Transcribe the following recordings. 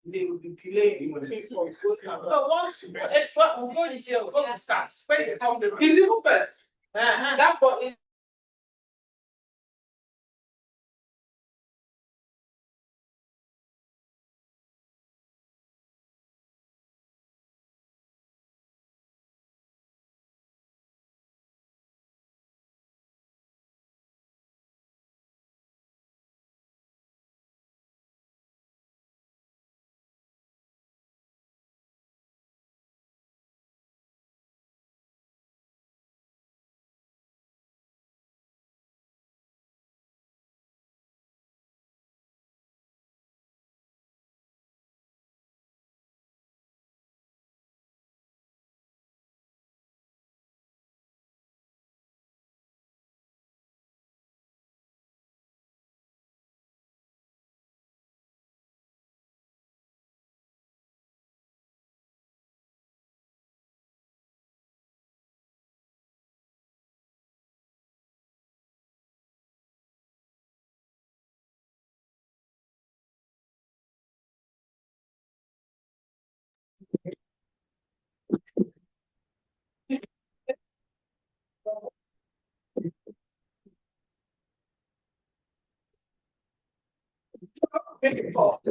they will be delaying people. So once extra go this year, go to start. When they come, the physical first. That body people.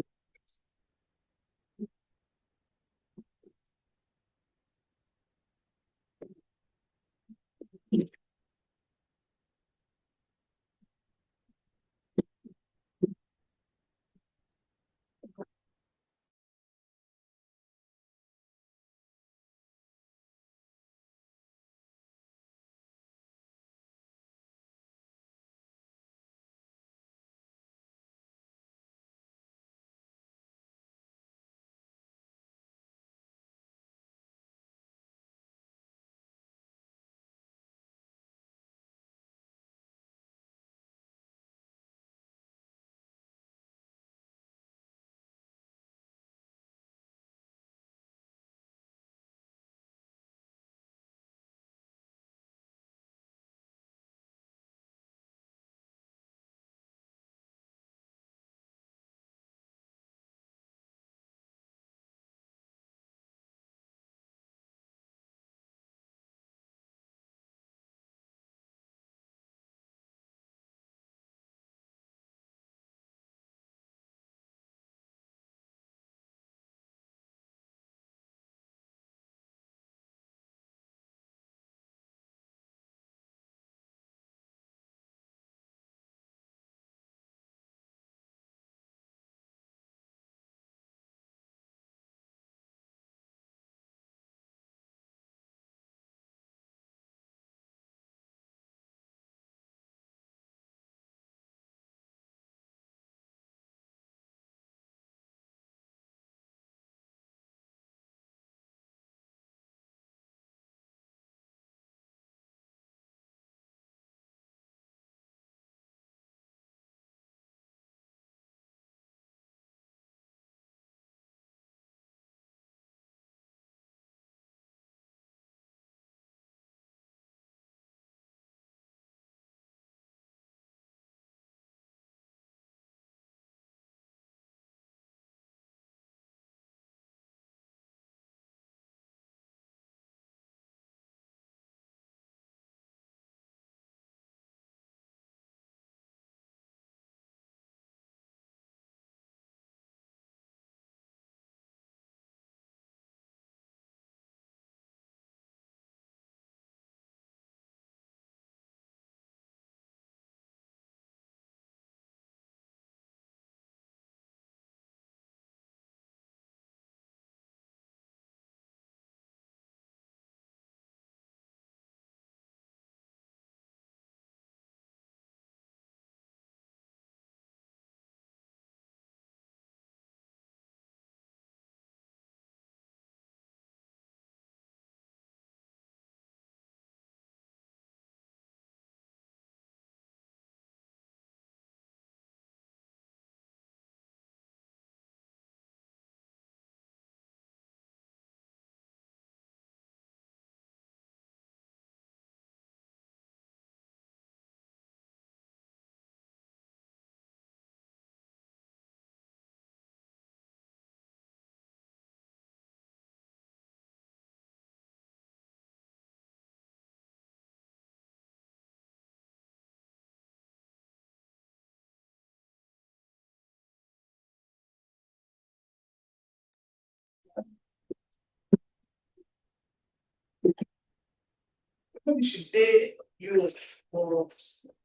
maybe she did use for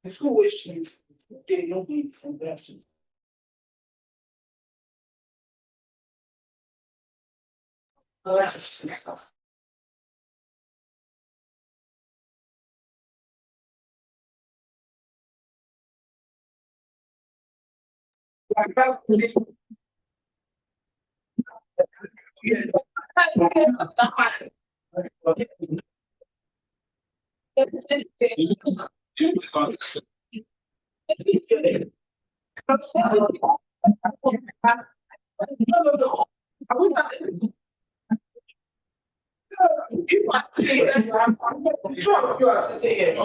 the school where she did no be from there. Sure, you are sitting here.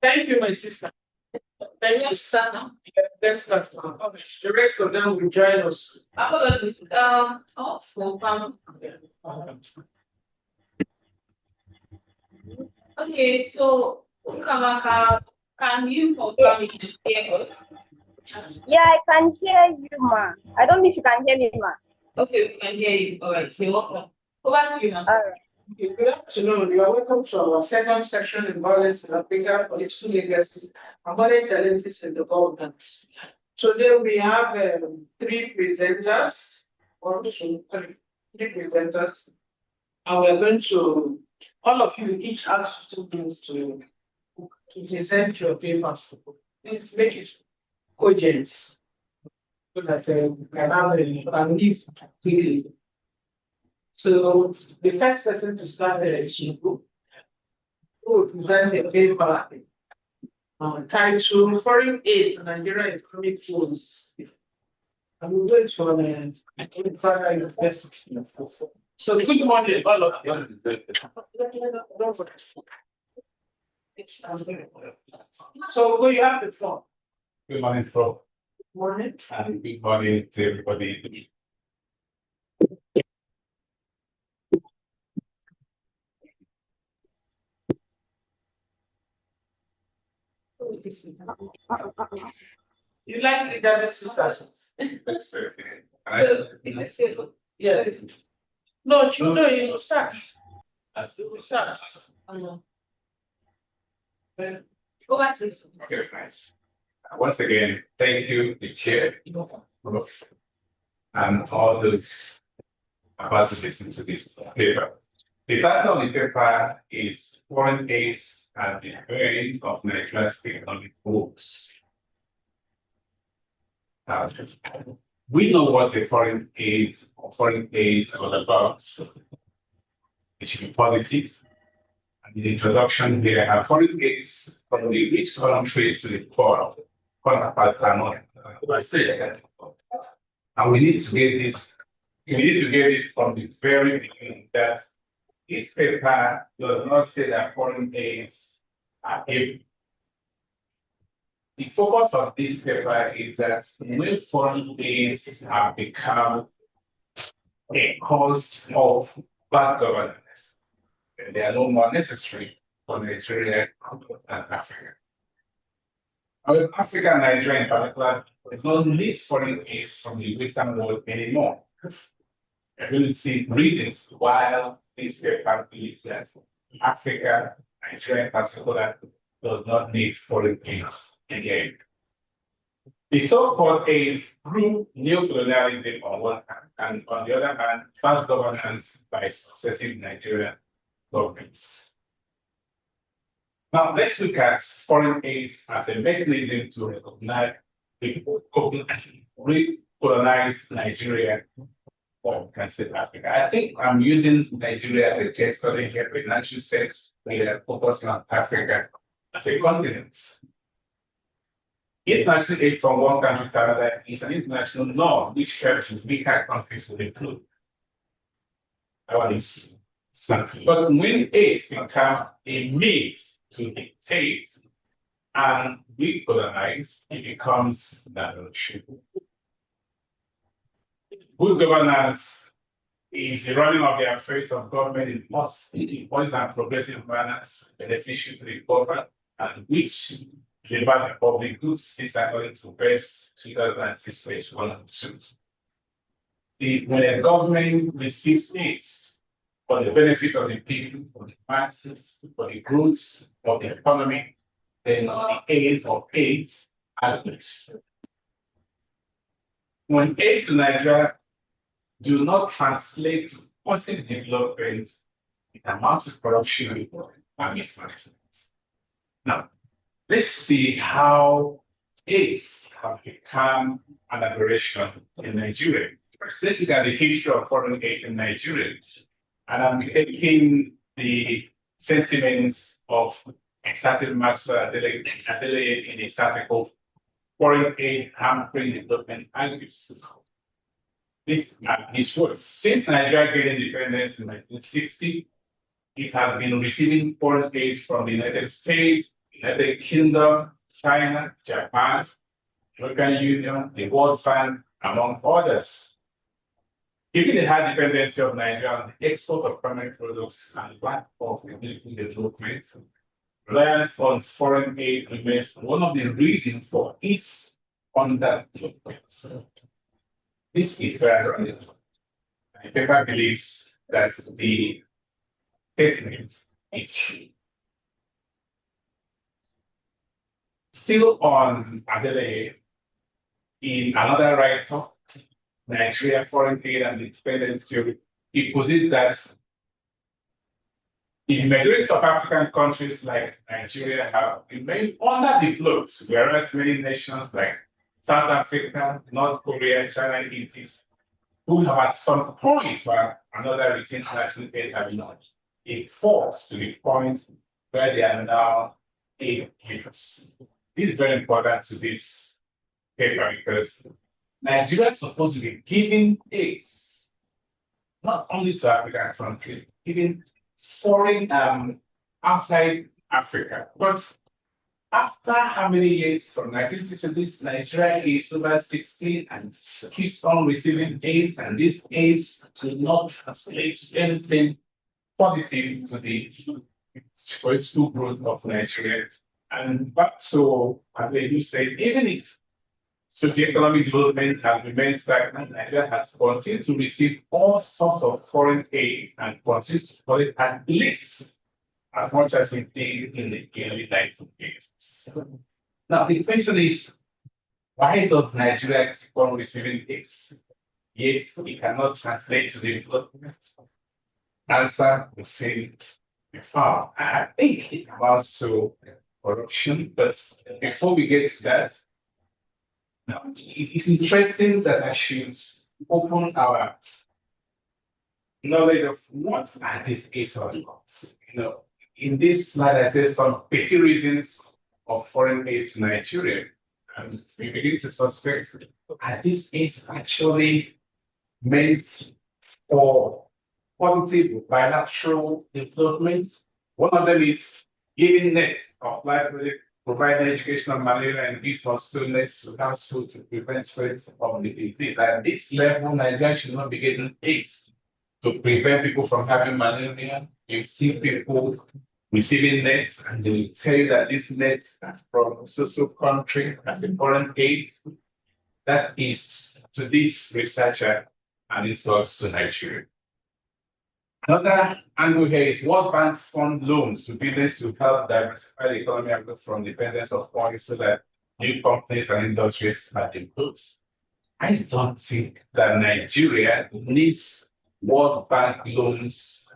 Thank you, my sister. Then you start now. Yeah, let's start now. The rest of them will join us. I forgot to for fun. Okay, so Ukamaka, can you confirm if you hear us? Yeah, I can hear you, ma. I don't know if you can hear me, ma. Okay, we can hear you. All right, so you're welcome. Over to you, ma'am. All right. Okay, good afternoon. You are welcome to our second section in violence in Africa, political legacy, and modern challenges in the governance. Today we have three presenters, three presenters, and we're going to, all of you each has 2 minutes to present your papers. Please make it cogent so that we can have and leave quickly. So the first person to start is Chiku, who will present a paper titled Foreign Aid to Nigeria Economic Woes. And we'll do it from Further University. So good morning, all of you. So you have the floor. Good morning, Prof. Morning. And good morning to everybody. You like the Davis discussions? Yes. No, you start. Start. Okay, fine. Once again, thank you, the chair, Prof, and all those about to listen to this paper. The title of the paper is Foreign Aids and the Bearing of Nigeria's Economic Woes. We know what a foreign aid or foreign aids are all about. It should be positive. And in the introduction here are foreign aids from the rich countries to the poor. Counterparts are not. And we need to get this. We need to get it from the very beginning that this paper does not say that foreign aids are evil. The focus of this paper is that when foreign aids have become a cause of bad governance, they are no more necessary for Nigeria and Africa. However, Africa and Nigeria in particular, there's no need foreign aid from the Western world anymore. We're going to see reasons why this paper believes that Africa, Nigeria in particular, does not need foreign aid again. The so-called aids through neo-colonialism on one hand, and on the other hand, bad governance by successive Nigerian governments. Now, let's look at foreign aids as a mechanism to recognize recolonize Nigeria, or can say Africa. I think I'm using Nigeria as a case study here, but in actual sense, we are focusing on Africa as a continent. International aid from one country to another is an international norm which helps weaker countries to improve. That one is something. But when aids become a means to dictate and recolonize, it becomes non-negotiable. Good governance is the running of the affairs of government in most and progressive manners beneficial to the government and which delivers the public goods is according to best 2006 page 1 and 2. When a government receives aids for the benefit of the people, for the masses, for the growth of the economy, then the aid of aids adequate. When aids to Nigeria do not translate to positive development, it amounts to corruption and mismanagement. Now, let's see how aids have become an aberration in Nigeria. First, let's look at the history of foreign aid in Nigeria. And I'm taking the sentiments of Executive Maxwell Adelaide in his article, Foreign Aid Hampering Development Argues. This words. Since Nigeria gained independence in 1960, it has been receiving foreign aid from the United States, United Kingdom, China, Japan, European Union, the World Bank, among others. Given the high dependency of Nigeria on the export of primary products and lack of economic development, reliance on foreign aid remains one of the reasons for its underdevelopment. This is very relevant. The paper believes that the statement is true. Still on Adele, in another write-up, Nigeria foreign aid and independence theory, it posits that the majority of African countries like Nigeria have remained underdeveloped, whereas many nations like South Africa, North Korea, China, Egypt, who have at some point or another received national aid have not been forced to the point where they are now aid givers. This is very important to this paper because Nigeria is supposed to be giving aids not only to African countries, giving foreign outside Africa. But after how many years from 1960, this Nigeria is over 16 and keeps on receiving aids, and these aids do not translate to anything positive to the school growth of Nigeria. And back to what they do say, even if socio-economic development has remained stagnant, Nigeria has continued to receive all sorts of foreign aid and continues to collect at least as much as it did in the early 1980s. Now, the question is, why does Nigeria keep on receiving aids, yet it cannot translate to development? Answer was said before. I think it amounts to corruption, but before we get to that, now, it's interesting that I should open our knowledge of what are these aids all about. In this slide, I say some petty reasons of foreign aids to Nigeria. And we begin to suspect, are these aids actually meant for positive bilateral development? One of them is giving nets of library, providing educational malaria and these students to households to prevent spread of the disease. At this level, Nigeria should not be getting aids to prevent people from having malaria. You see people receiving nets, and they will tell you that these nets are from so country as the foreign aid. That is to this researcher an insult to Nigeria. Another angle here is World Bank fund loans to business to help diversify the economy and go from dependence of oil so that new companies and industries are developed. I don't think that Nigeria needs World Bank loans.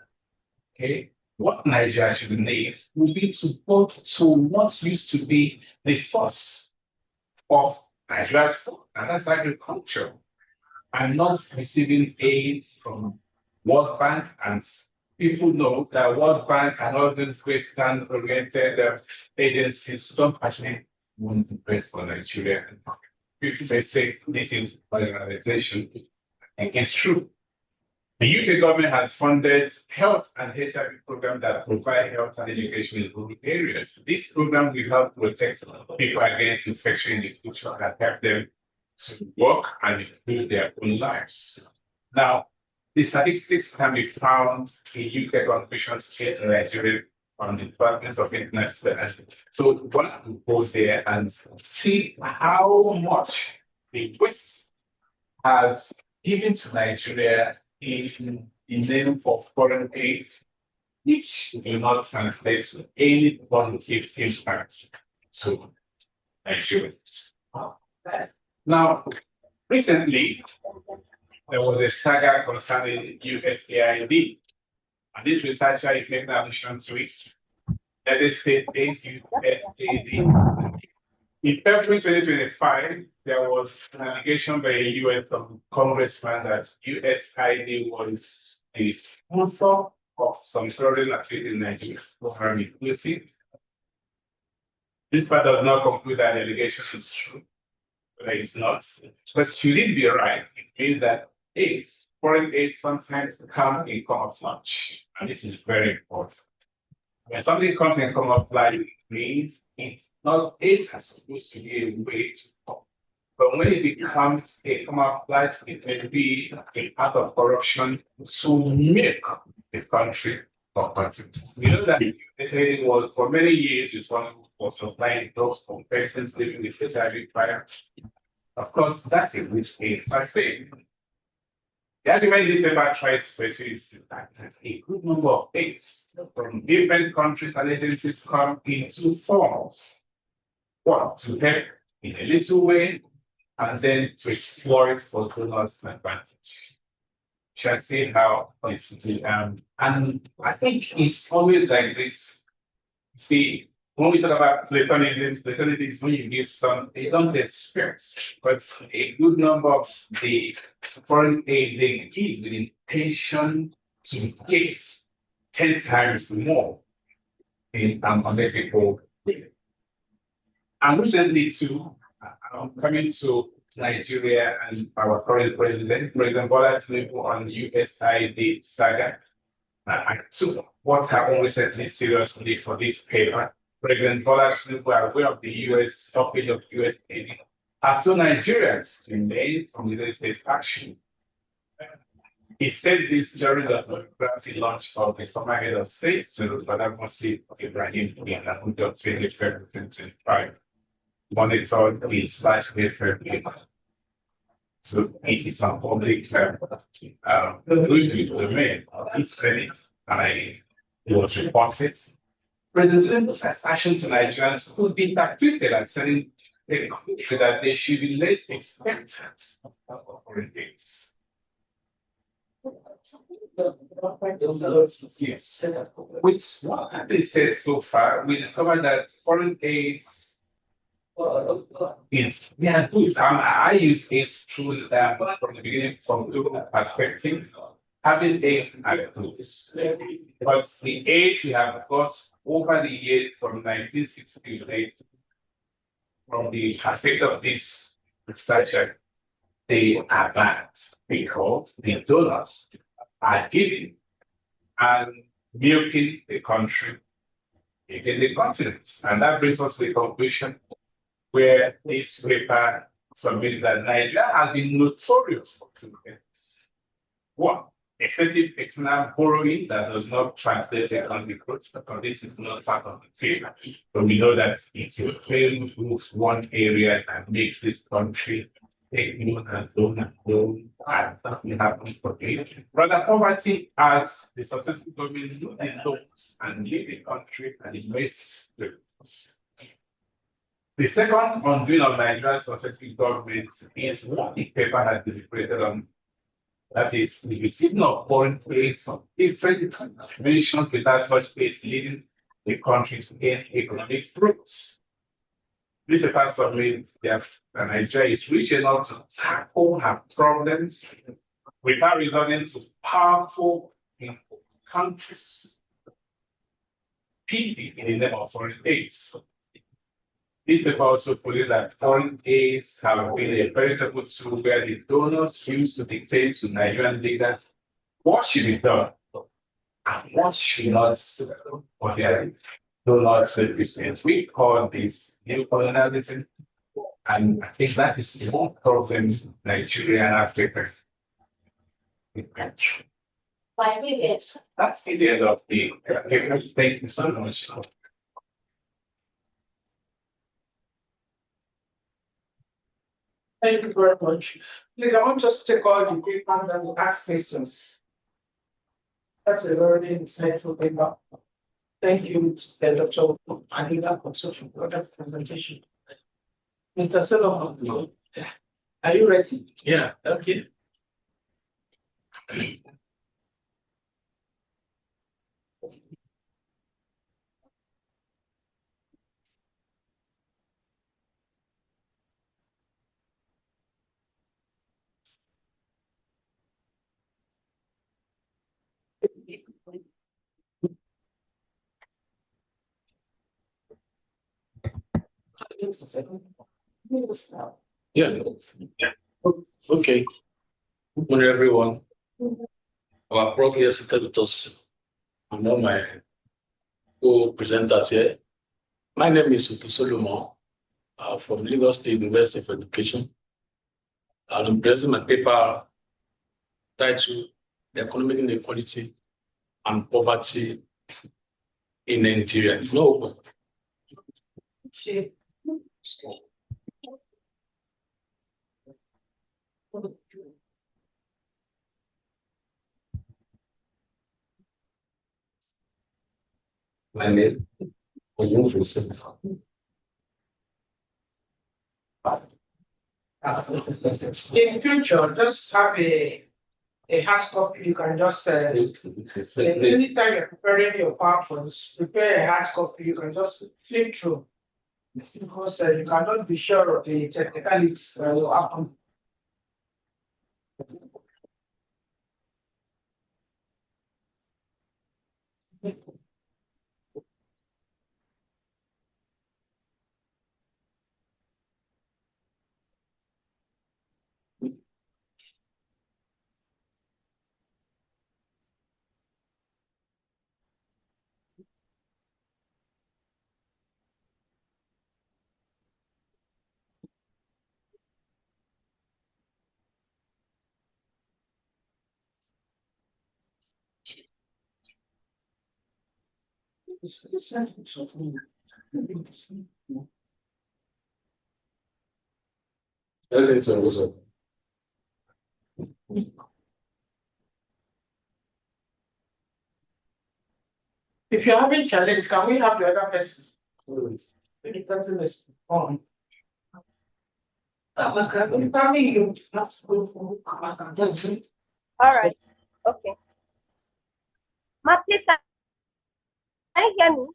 Okay, what Nigeria should need would be to go to what used to be the source of Nigeria's food, and that's agriculture. I'm not receiving aid from World Bank, and people know that World Bank and all those Western-oriented agencies don't actually want the best for Nigeria. People may say this is marginalization. I think it's true. The UK government has funded health and HIV programs that provide health and education in rural areas. This program will help protect people against infection in the future and help them to work and improve their own lives. Now, the statistics can be found in UK contributions to Nigeria from the Department of International Affairs. So one have to go there and see how much the West has given to Nigeria in the name of foreign aid, which do not translate to any positive impact to Nigerians. Now, recently, there was a saga concerning USAID, and this researcher is making allusion to it. That is state based USAID. In February 2025, there was an allegation by a US congressman that USAID was the sponsor of some terrorist activity in Nigeria. This part does not conclude that the allegation is true, but it's not. But should it be right, it means that aids, foreign aid sometimes come in camouflage. And this is very important. When something comes in camouflage, it means It's not, it has supposed to be a way to talk. But when it becomes a camouflage, it may be a part of corruption to make the country or country. We know that they say it was for many years responsible for supplying drugs for persons living with HIV prior. Of course, that's a good thing per se. The argument this paper tries to pursue is that a good number of things from different countries and agencies come in two forms. One, to help in a little way, and then to explore it for donors' advantage. Shall see how this and I think it's always like this. See, when we talk about platonism, platonism is when you give some, they don't expect, but a good number of the foreign aid they give with intention to get 10 times more in unethical way. And recently too, coming to Nigeria and our current President Bola Tinubu on USAID saga. I took what happened recently seriously for this paper. President Bola Tinubu, aware of the US stoppage of US aid, has told Nigerians to remain from the United States action. He said this during the photography launch of the former head of state to Madam Mosi Ibrahim in Abuja 20 February 2025. Monitored his last February. So it is a public review domain. He said it, and it was reported. President Tinubu's assertion to Nigerians could be interpreted as telling the country that they should be less expectant of foreign aids. Yes. With what has been said so far, we discovered that foreign aids is they are good. I use aids through from the beginning from global perspective. Having aids are good. But the aids we have got over the years from 1968, from the perspective of this researcher, they are bad because the donors are giving and milking the country, making the continent. And that brings us to the conclusion where this paper submitted that Nigeria has been notorious for two things. One, excessive external borrowing that does not translate economic growth, because this is not part of the paper. But we know that it's a failed moves one area that makes this country take loan and loan and loan, and nothing happens for it. Rather, poverty as the successful government loses loans and leave the country and it makes the second undoing of Nigeria's successful government is what the paper has deliberated on. That is, the receiving of foreign aid from different nations without such aid leading the country to gain economic growth. This paper submits that Nigeria is rich enough to tackle her problems without resorting to powerful countries. Pity in the name of foreign aid. This paper also believes that foreign aids have been a veritable tool where the donors use to dictate to Nigerian leaders what should be done and what should not for their donors' represent. We call this neocolonialism, and I think that is the one problem Nigeria and Africa. That's the end of the paper. Thank you so much. Thank you very much. Please, I want us to take all the papers and we'll ask questions. That's a very insightful paper. Thank you, Dr. Anila, for such a important presentation. Mr. Solomon, are you ready? Yeah. Okay. Yeah. Okay. Good morning, everyone. Our prof here seated with us, and all my co-presenters here. My name is Uki Solomon from Lagos State University of Education. I'm presenting my paper titled The Economic Inequality and Poverty in Nigeria. No. My name in future, just have a hard copy. You can just anytime you're preparing your PowerPoints, prepare a hard copy. You can just flip through because you cannot be sure of the technicalities that will happen. If you're having challenge, can we have the other person? The person is on. All right. Okay. Ma, please, can you hear me?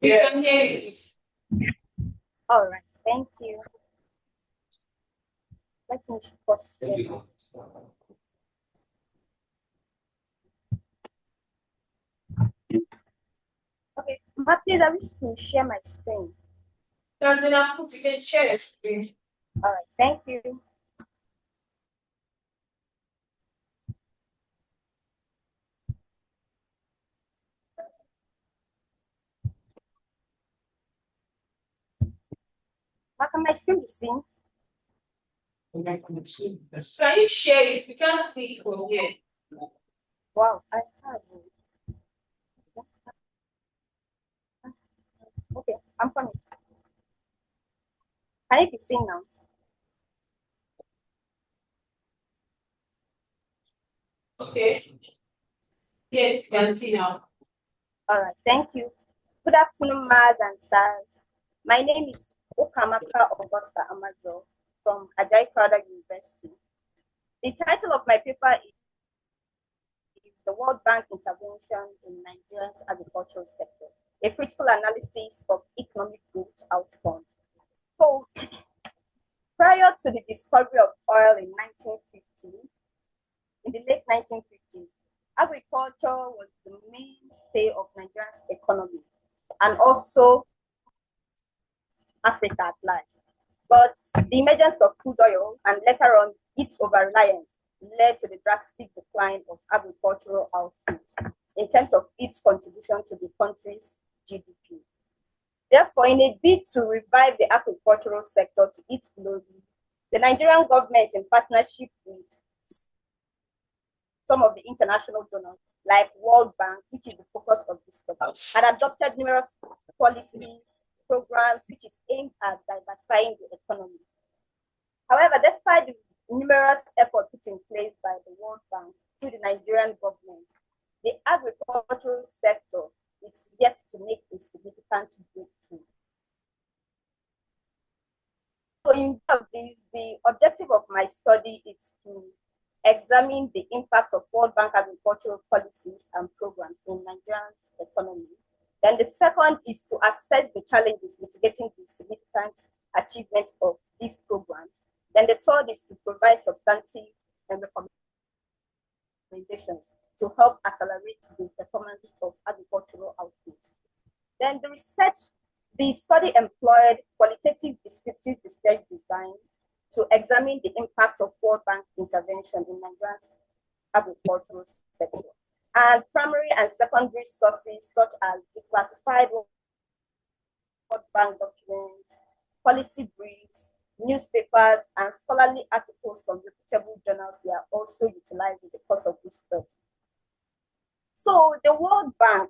Yeah. All right. Thank you. Let me pause. Okay. Ma, please, I wish to share my screen. You can share your screen. All right. Thank you. Ma, can my screen be seen? Can you share it? We can't see it from here. Wow, I have it. Okay, I'm coming. Can it be seen now? Okay. Yes, you can see now. All right, thank you. Good afternoon, Mars and SARS. My name is Okamaka Augusta Amajo from Ajay Crowther University. The title of my paper is The World Bank Intervention in Nigeria's Agricultural Sector, a critical analysis of economic growth outcomes. So, prior to the discovery of oil in 1950s, in the late 1950s, agriculture was the mainstay of Nigeria's economy and also Africa at large. But the emergence of crude oil and later on its over-reliance led to the drastic decline of agricultural output in terms of its contribution to the country's GDP. Therefore, in a bid to revive the agricultural sector to its glory, the Nigerian government, in partnership with some of the international donors, like World Bank, which is the focus of this study, had adopted numerous policies, programs, which is aimed at diversifying the economy. However, despite the numerous efforts put in place by the World Bank through the Nigerian government, the agricultural sector is yet to make a significant breakthrough. So in this, the objective of my study is to examine the impact of World Bank agricultural policies and programs in Nigerian economy. Then the second is to assess the challenges mitigating the significant achievement of these programs. Then the third is to provide substantive and recommendations to help accelerate the performance of agricultural output. Then the study employed qualitative descriptive research design to examine the impact of World Bank intervention in Nigeria's agricultural sector, and primary and secondary sources such as the classified World Bank documents, policy briefs, newspapers, and scholarly articles from reputable journals were also utilized in the course of this study. So the World Bank,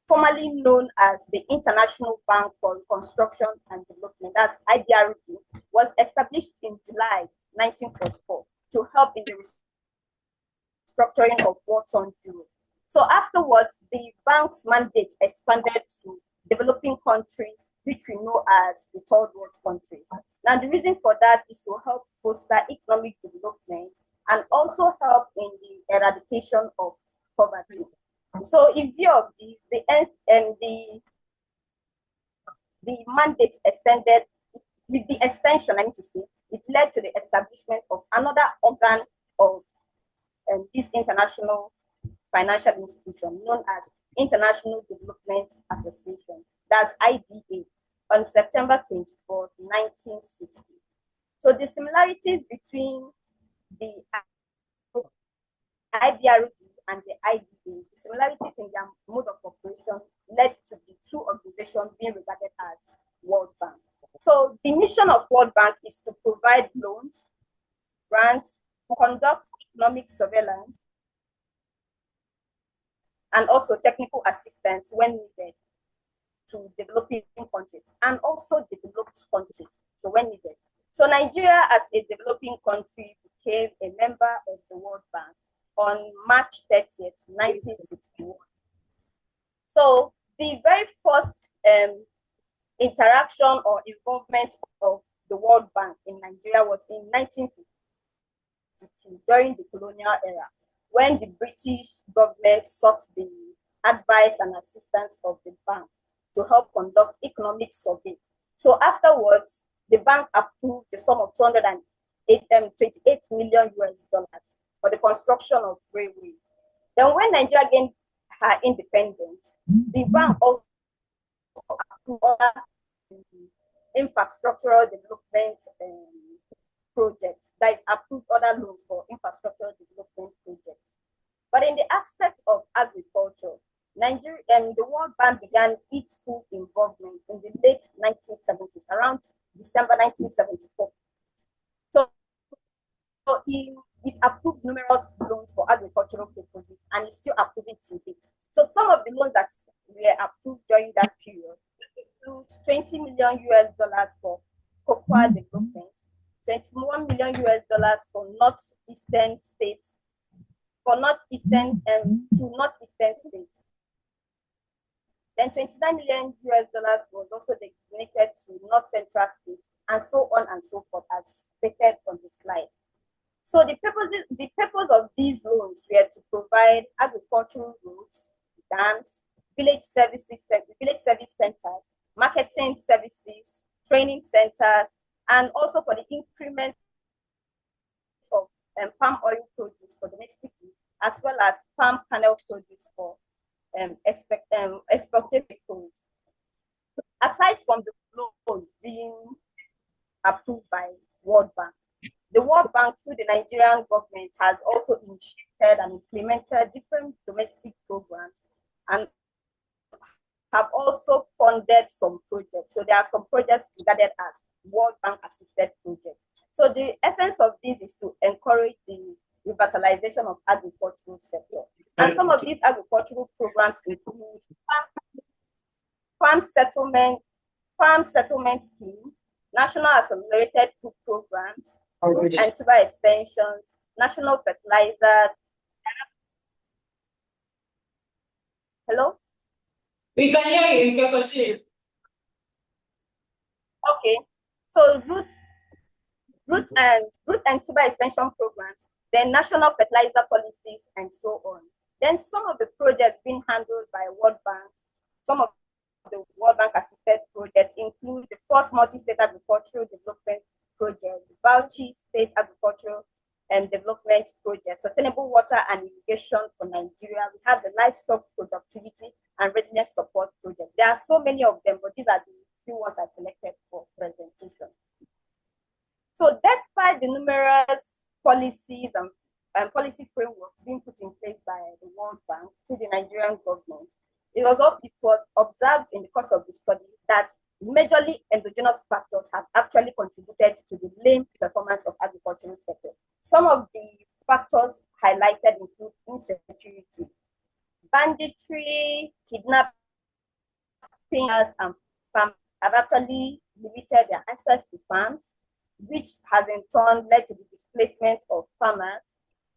formerly known as the International Bank for Reconstruction and Development, that's IBRD, was established in July 1944 to help in the restructuring of war-torn Europe. So afterwards, the bank's mandate expanded to developing countries, which we know as the third world countries. Now, the reason for that is to help foster economic development and also help in the eradication of poverty. So in view of this, the mandate extended, with the extension, I need to say, it led to the establishment of another organ of this international financial institution known as International Development Association, that's IDA, on September 24, 1960. So the similarities between the IBRD and the IDA, the similarities in their mode of operation led to the two organizations being regarded as World Bank. So the mission of World Bank is to provide loans, grants, conduct economic surveillance, and also technical assistance when needed to developing countries and also developed countries, so when needed. So Nigeria, as a developing country, became a member of the World Bank on March 30th, 1961. So the very first interaction or involvement of the World Bank in Nigeria was in 1952 during the colonial era, when the British government sought the advice and assistance of the bank to help conduct economic survey. So afterwards, the bank approved the sum of 228 million US dollars for the construction of railways. Then when Nigeria gained her independence, the bank also approved other infrastructural development projects, that is approved other loans for infrastructural development projects. But in the aspect of agriculture, Nigeria and the World Bank began its full involvement in the late 1970s, around December 1974. So it approved numerous loans for agricultural purposes and is still approving to date. So some of the loans that were approved during that period include 20 million US dollars for cocoa development, 21 million US dollars for northeastern states, to northeastern states. Then 29 million US dollars was also designated to North Central states, and so on and so forth, as stated on the slide. So the purpose of these loans were to provide agricultural roads, dams, village service centers, marketing services, training centers, and also for the increment of palm oil produce for domestic use, as well as palm kernel produce for exported goods. Aside from the loan being approved by World Bank, the World Bank through the Nigerian government has also initiated and implemented different domestic programs and have also funded some projects. So there are some projects regarded as World Bank assisted projects. So the essence of this is to encourage the revitalization of agricultural sector. And some of these agricultural programs include farm settlement scheme, national accelerated food programs, root and tuber extensions, national fertilizers. Hello? We can hear you. You can continue. Okay. So root and tuber extension programs, then national fertilizer policies, and so on. Then some of the projects being handled by World Bank, some of the World Bank assisted projects include the first multi-state agricultural development project, the Bauchi State Agricultural and Development Project, Sustainable Water and Irrigation for Nigeria. We have the Livestock Productivity and Resilience Support Project. There are so many of them, but these are the few ones I selected for presentation. So despite the numerous policies and policy frameworks being put in place by the World Bank to the Nigerian government, it was observed in the course of the study that majorly endogenous factors have actually contributed to the lame performance of agricultural sector. Some of the factors highlighted include insecurity, banditry, kidnapping, and farmers have actually limited their access to farms, which has in turn led to the displacement of farmers.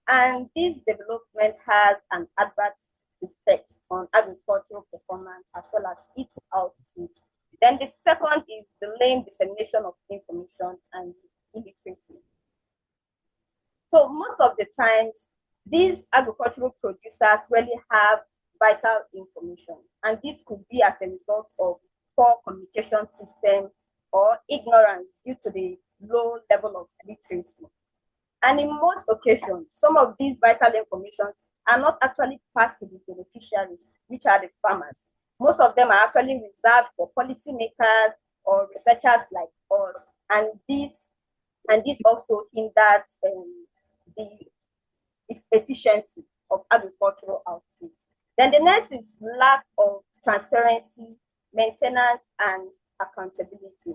And this development has an adverse effect on agricultural performance as well as its output. Then the second is the lame dissemination of information and illiteracy. So most of the times, these agricultural producers really have vital information, and this could be as a result of poor communication system or ignorance due to the low level of literacy. And in most occasions, some of these vital informations are not actually passed to the beneficiaries, which are the farmers. Most of them are actually reserved for policymakers or researchers like us, and this also hinders the efficiency of agricultural output. Then the next is lack of transparency, maintenance, and accountability.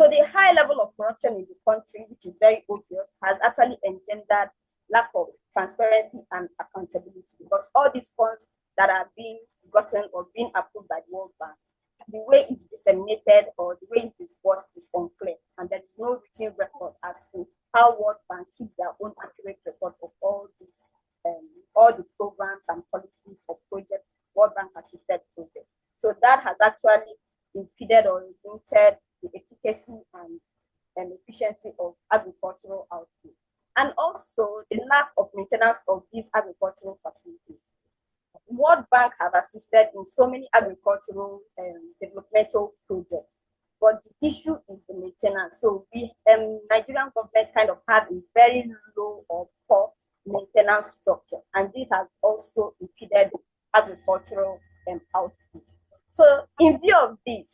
So the high level of corruption in the country, which is very obvious, has actually engendered lack of transparency and accountability because all these funds that are being gotten or being approved by the World Bank, the way it's disseminated or the way it's disbursed is unclear, and there is no written record as to how World Bank keeps their own accurate record of all the programs and policies or projects World Bank assisted projects. So that has actually impeded or limited the efficacy and efficiency of agricultural output. And also the lack of maintenance of these agricultural facilities. World Bank have assisted in so many agricultural developmental projects, but the issue is the maintenance. So we Nigerian government kind of have a very low or poor maintenance structure, and this has also impeded agricultural output. So in view of this,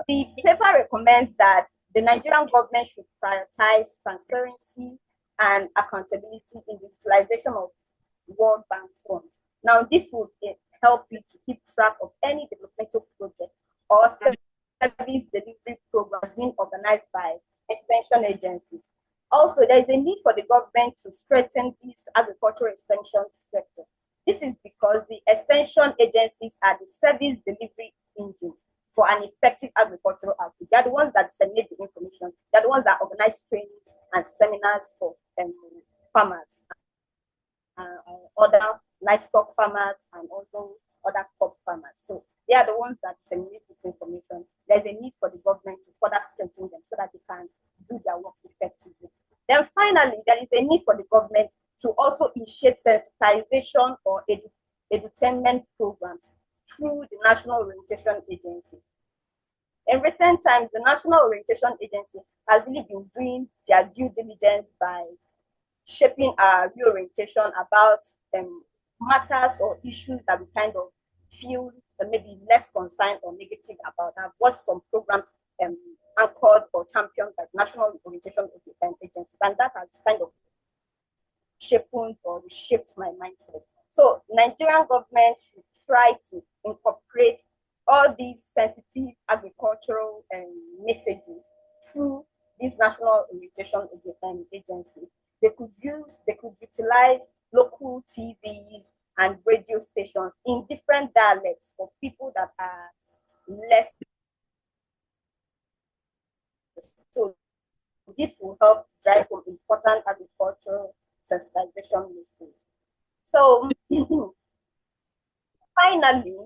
the paper recommends that the Nigerian government should prioritize transparency and accountability in the utilization of World Bank funds. Now, this would help you to keep track of any developmental project or service delivery programs being organized by extension agencies. Also, there is a need for the government to strengthen this agricultural extension sector. This is because the extension agencies are the service delivery engine for an effective agricultural output. They are the ones that disseminate the information. They are the ones that organize trainings and seminars for farmers, other livestock farmers, and also other crop farmers. So they are the ones that disseminate this information. There's a need for the government to further strengthen them so that they can do their work effectively. Then finally, there is a need for the government to also initiate sensitization or edutainment programs through the National Orientation Agency. In recent times, the National Orientation Agency has really been doing their due diligence by shaping our reorientation about matters or issues that we kind of feel maybe less concerned or negative about. I've watched some programs anchored or championed by National Orientation Agencies, and that has kind of shaped or reshaped my mindset. So Nigerian government should try to incorporate all these sensitive agricultural messages through these National Orientation agencies. They could utilize local TVs and radio stations in different dialects for people that are less. So this will help drive home important agricultural sensitization message. So finally,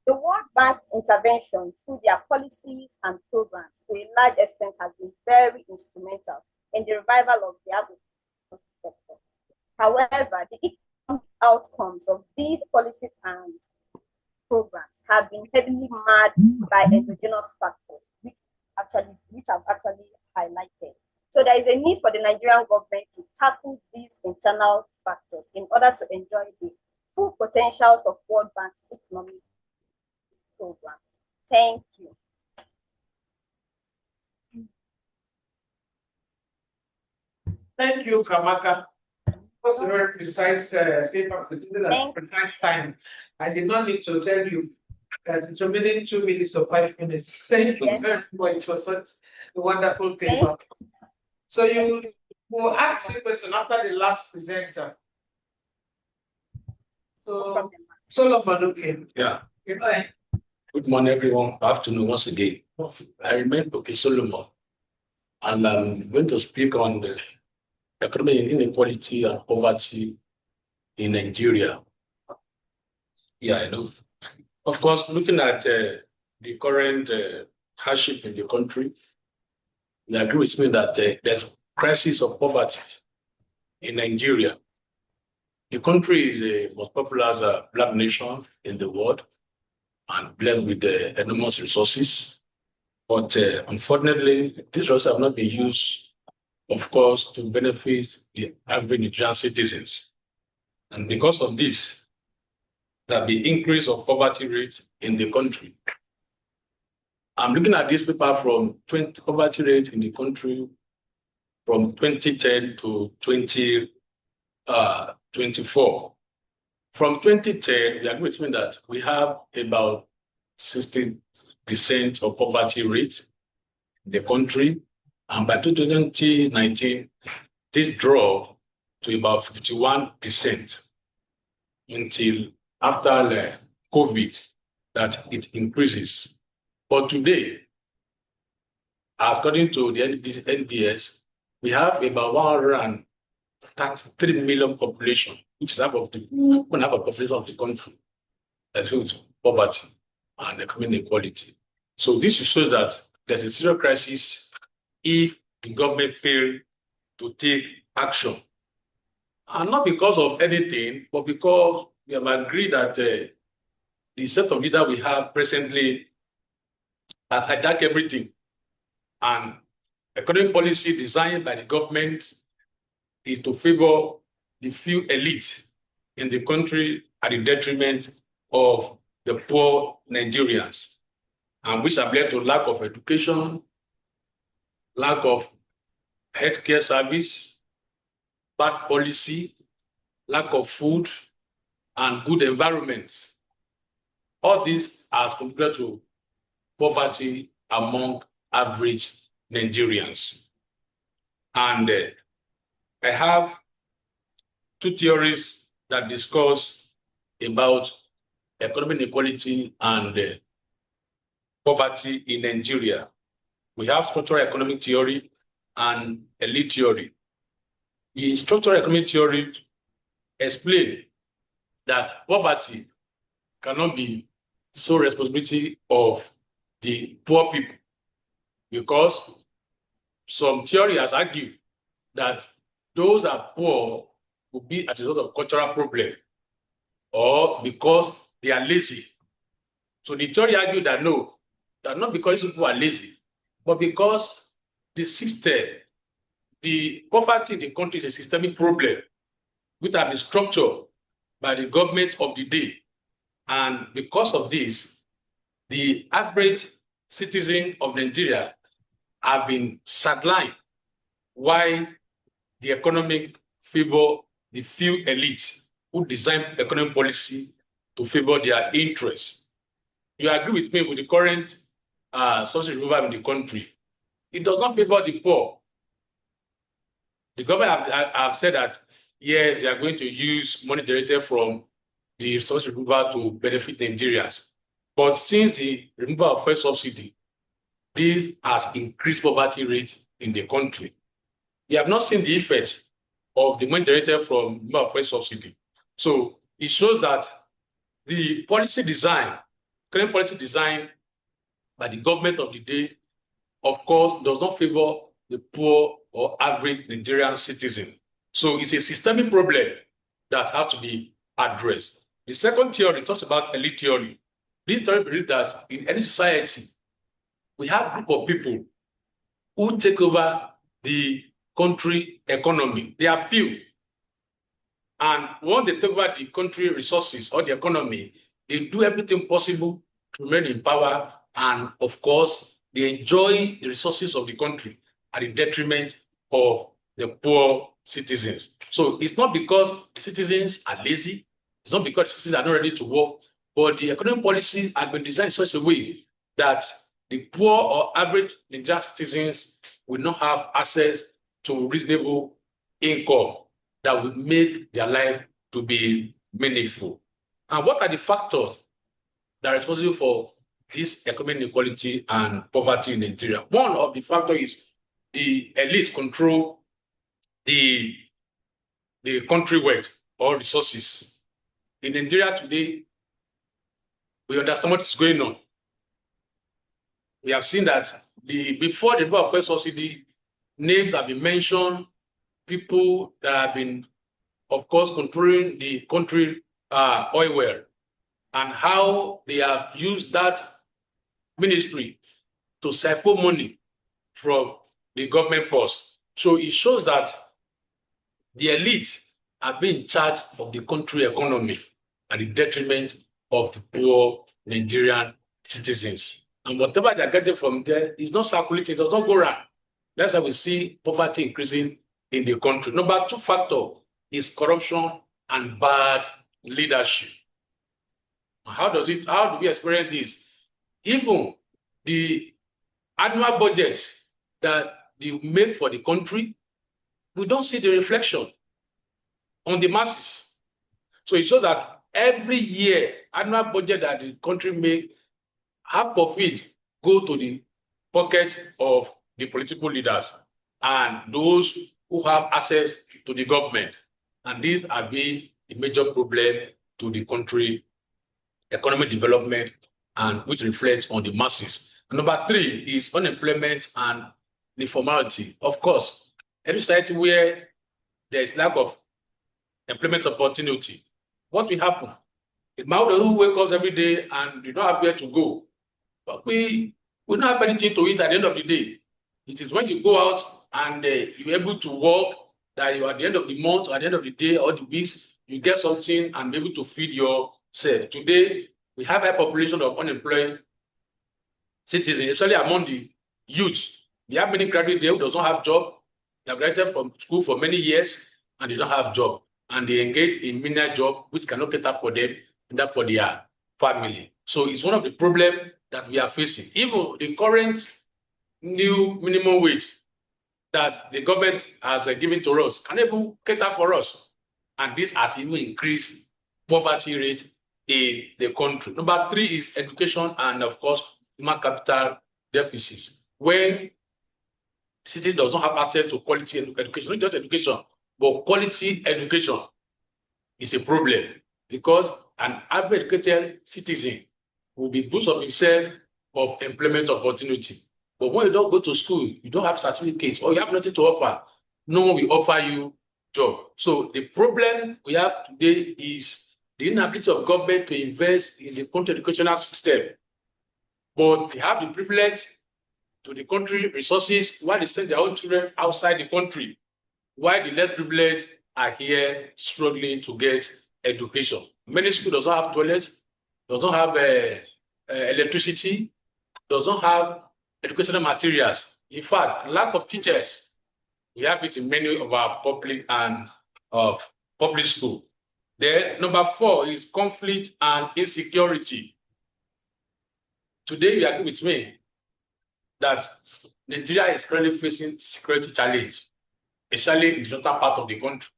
the World Bank intervention through their policies and programs to a large extent has been very instrumental in the revival of the agricultural sector. However, the economic outcomes of these policies and programs have been heavily marred by endogenous factors, which have actually highlighted. So there is a need for the Nigerian government to tackle these internal factors in order to enjoy the full potentials of World Bank's economic program. Thank you. Thank you, Kamaka. It was a very precise paper, precise time. I did not need to tell you It's remaining 2 minutes or 5 minutes. Thank you Yes. very much for such a wonderful paper. So you will ask you a question after the last presenter. No So problem. Solomon, okay. Yeah. Goodbye. Good morning, everyone. Afternoon once again. I remain Okay Solomon, and I'm going to speak on the economic inequality and poverty in Nigeria. Yeah, I know. Of course, looking at the current hardship in the country, you agree with me that there's crisis of poverty in Nigeria. The country is the most populous black nation in the world and blessed with enormous resources. But unfortunately, these resources have not been used, of course, to benefit the average Nigerian citizens. And because of this, there be increase of poverty rate in the country. I'm looking at this paper from poverty rate in the country from 2010 to 2024. From 2010, we agree with me that we have about 60% of poverty rate in the country. And by 2019, this dropped to about 51% until after COVID that it increases. But today, according to the NBS, we have about 133 million population, which is half of the population of the country that's filled with poverty and economic inequality. So this shows that there's a serious crisis if the government fail to take action. And not because of anything, but because we have agreed that the set of leaders we have presently has hijacked everything. And economic policy designed by the government is to favor the few elite in the country at the detriment of the poor Nigerians, and which have led to lack of education, lack of healthcare service, bad policy, lack of food, and good environment. All this has contributed to poverty among average Nigerians. And I have two theories that discuss about economic inequality and poverty in Nigeria. We have structural economic theory and elite theory. The structural economic theory explains that poverty cannot be sole responsibility of the poor people, because some theory has argued that those are poor will be as a result of cultural problem or because they are lazy. So the theory argued that no, that not because people are lazy, but because the system, the poverty in the country is a systemic problem which has been structured by the government of the day. And because of this, the average citizen of Nigeria have been sidelined while the economic favor the few elites who design economic policy to favor their interests. You agree with me with the current subsidy removal in the country? It does not favor the poor. The government have said that, yes, they are going to use money generated from the subsidy removal to benefit Nigerians. But since the removal of fuel subsidy, this has increased poverty rate in the country. We have not seen the effect of the money generated from removal of fuel subsidy. So it shows that the policy design, current policy design by the government of the day, of course, does not favor the poor or average Nigerian citizen. So it's a systemic problem that has to be addressed. The second theory talks about elite theory. This theory believes that in any society, we have a group of people who take over the country economy. They are few. And once they take over the country resources or the economy, they do everything possible to remain in power. And of course, they enjoy the resources of the country at the detriment of the poor citizens. So it's not because the citizens are lazy. It's not because the citizens are not ready to work, But the economic policies have been designed in such a way that the poor or average Nigerian citizens will not have access to reasonable income that would make their life to be meaningful. And what are the factors that are responsible for this economic inequality and poverty in Nigeria? One of the factors is the elites control the country wealth or resources. In Nigeria today, we understand what is going on. We have seen that before the removal of fuel subsidy, names have been mentioned, people that have been, of course, controlling the country oil well, and how they have used that ministry to siphon money from the government purse. So it shows that the elite are being in charge of the country economy at the detriment of the poor Nigerian citizens. And whatever they're getting from there is not circulating, it does not go around. That's why we see poverty increasing in the country. Number two factor is corruption and bad leadership. How do we experience this? Even the annual budget that they make for the country, we don't see the reflection on the masses. So it shows that every year, annual budget that the country makes, half of it go to the pocket of the political leaders and those who have access to the government. And these are being a major problem to the country economic development, and which reflects on the masses. And number three is unemployment and informality. Of course, any society where there is lack of employment opportunity, what will happen? The man who wakes up every day and do not have where to go, but we don't have anything to eat at the end of the day. It is when you go out and you're able to work that you at the end of the month, or at the end of the day, or the weeks, you get something and be able to feed yourself. Today, we have a population of unemployed citizens, especially among the youth. We have many graduates there who does not have job. They have graduated from school for many years and they don't have job. And they engage in menial job which cannot cater for them and that for their family. So it's one of the problems that we are facing. Even the current new minimum wage that the government has given to us can even cater for us. And this has even increased poverty rate in the country. Number three is education and, of course, human capital deficits. When cities does not have access to quality education, not just education, but quality education is a problem, because an average educated citizen will be boast of himself of employment opportunity. But when you don't go to school, you don't have certificates, or you have nothing to offer, no one will offer you job. So the problem we have today is the inability of government to invest in the country educational system. But they have the privilege to the country resources while they send their own children outside the country, while the less privileged are here struggling to get education. Many schools does not have toilets, does not have electricity, does not have educational materials. In fact, lack of teachers, we have it in many of our public and public schools. Then number four is conflict and insecurity. Today, you agree with me that Nigeria is currently facing security challenge, especially in the northern part of the country.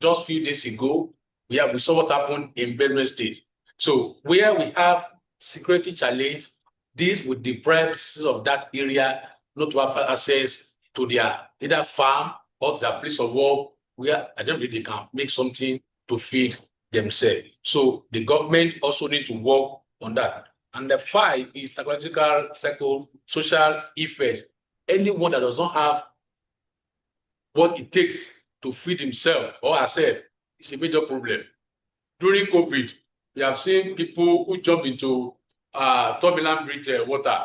Just a few days ago, we saw what happened in Benue State. So where we have security challenge, this would deprive citizens of that area not to have access to their either farm or to their place of work, where I don't really they can make something to feed themselves. So the government also need to work on that. And the five is psychological, social effects. Anyone that does not have what it takes to feed himself or herself is a major problem. During COVID, we have seen people who jump into turbulent bridge water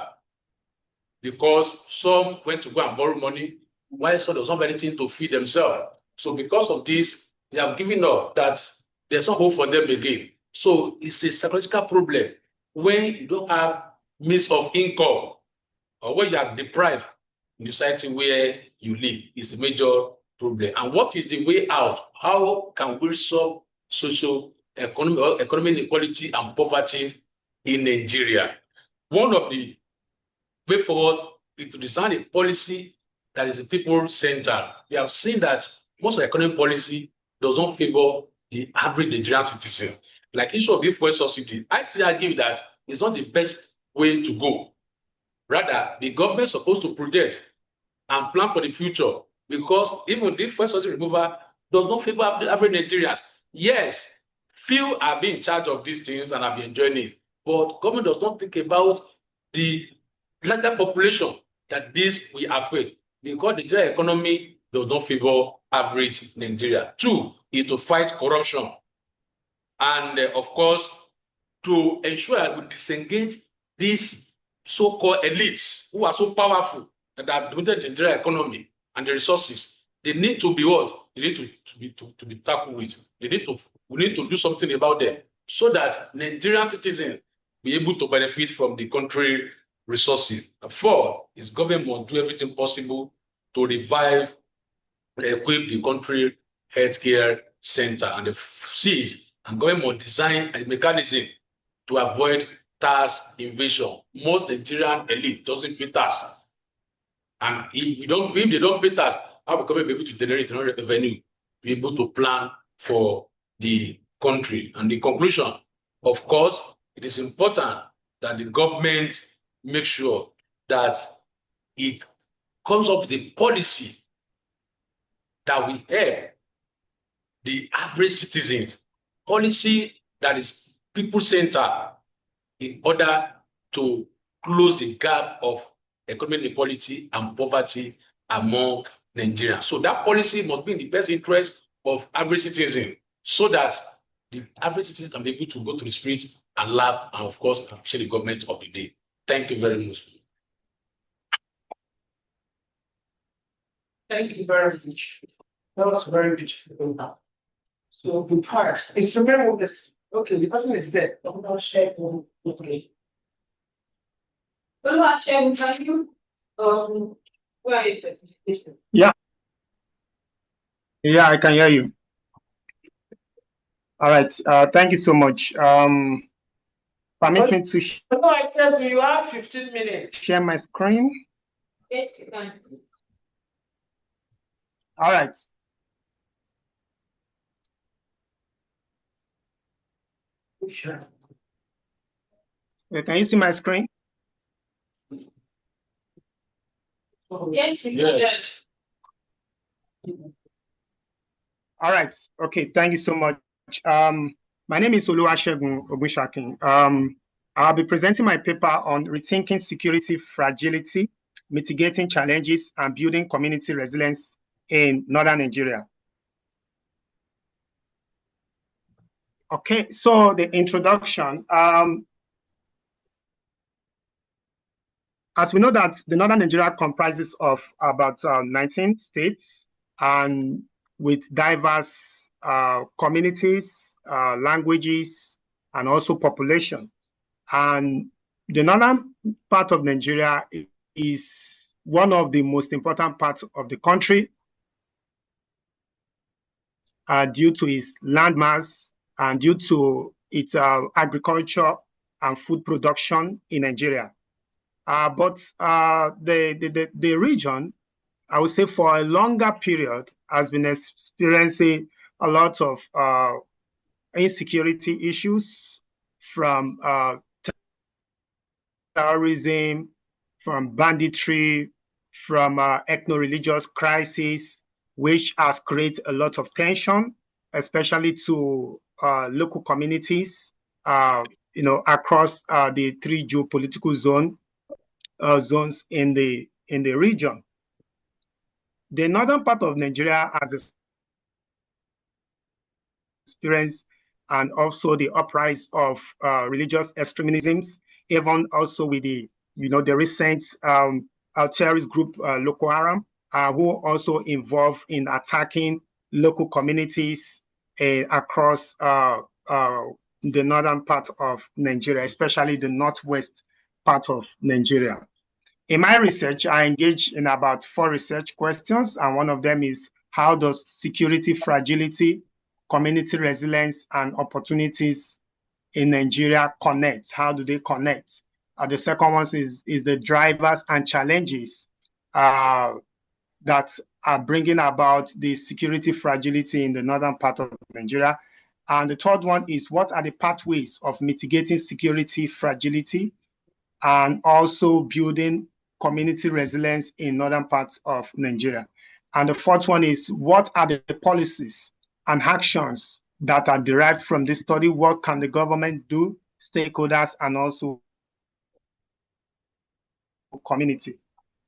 because some went to go and borrow money, while some does not have anything to feed themselves. So because of this, they have given up that there's no hope for them again. So it's a psychological problem when you don't have means of income, or when you are deprived in the society where you live. Is a major problem. And what is the way out? How can we solve social economic inequality and poverty in Nigeria. One of the way forward is to design a policy that is people-centered. We have seen that most of economic policy does not favor the average Nigerian citizen. Like issue of the fuel subsidy, I still argue that it's not the best way to go. Rather, the government is supposed to project and plan for the future, because even the fuel subsidy removal does not favor the average Nigerians. Yes, few are being in charge of these things and have been enjoying it, but government does not think about the larger population that this will affect, because the Nigerian economy does not favor average Nigeria. Two is to fight corruption, and of course, to ensure we disengage these so-called elites who are so powerful that have dominated the Nigerian economy and the resources. They need to be what? They need to be tackled with. We need to do something about them so that Nigerian citizens be able to benefit from the country resources. Four is government must do everything possible to revive and equip the country healthcare center. And the six, and government must design a mechanism to avoid tax invasion. Most Nigerian elite doesn't pay tax, and if they don't pay tax, how will government be able to generate another revenue, be able to plan for the country? And the conclusion, of course, it is important that the government make sure that it comes up with a policy that will help the average citizens, policy that is people-centered, in order to close the gap of economic inequality and poverty among Nigerians. So that policy must be in the best interest of average citizens, so that the average citizens can be able to go to the streets and laugh, and of course appreciate the government of the day. Thank you very much. Thank you very much. That was very beautiful. So the part is remember this. Okay, the person is dead. Okay. Oluwasegun, can you where are you? Listen. Yeah, I can hear you. All right. Thank you so much. Permit me to No, I said you have 15 minutes. share my screen. Yes, you can. All right. Sure. Can you see my screen? Yes, you can. Yes. All right. Okay. Thank you so much. My name is Oluwasegun Ogunshakin. I'll be presenting my paper on rethinking security fragility, mitigating challenges, and building community resilience in northern Nigeria. Okay, so the introduction. As we know that the northern Nigeria comprises of about 19 states, and with diverse communities, languages, and also population. And the northern part of Nigeria is one of the most important parts of the country due to its landmass and due to its agriculture and food production in Nigeria. But the region, I would say for a longer period, has been experiencing a lot of insecurity issues from terrorism, from banditry, from ethno-religious crisis, which has created a lot of tension, especially to local communities, across the three geopolitical zones in the region. The northern part of Nigeria has experienced and also the uprise of religious extremisms, even also with the recent terrorist group Boko Haram, who also involved in attacking local communities across the northern part of Nigeria, especially the northwest part of Nigeria. In my research, I engaged in about 4 research questions, and one of them is, how does security fragility community resilience and opportunities in Nigeria connect? How do they connect? The second one is the drivers and challenges that are bringing about the security fragility in the northern part of Nigeria. And the third one is what are the pathways of mitigating security fragility and also building community resilience in northern parts of Nigeria. And the fourth one is what are the policies and actions that are derived from this study? What can the government do, stakeholders, and also community?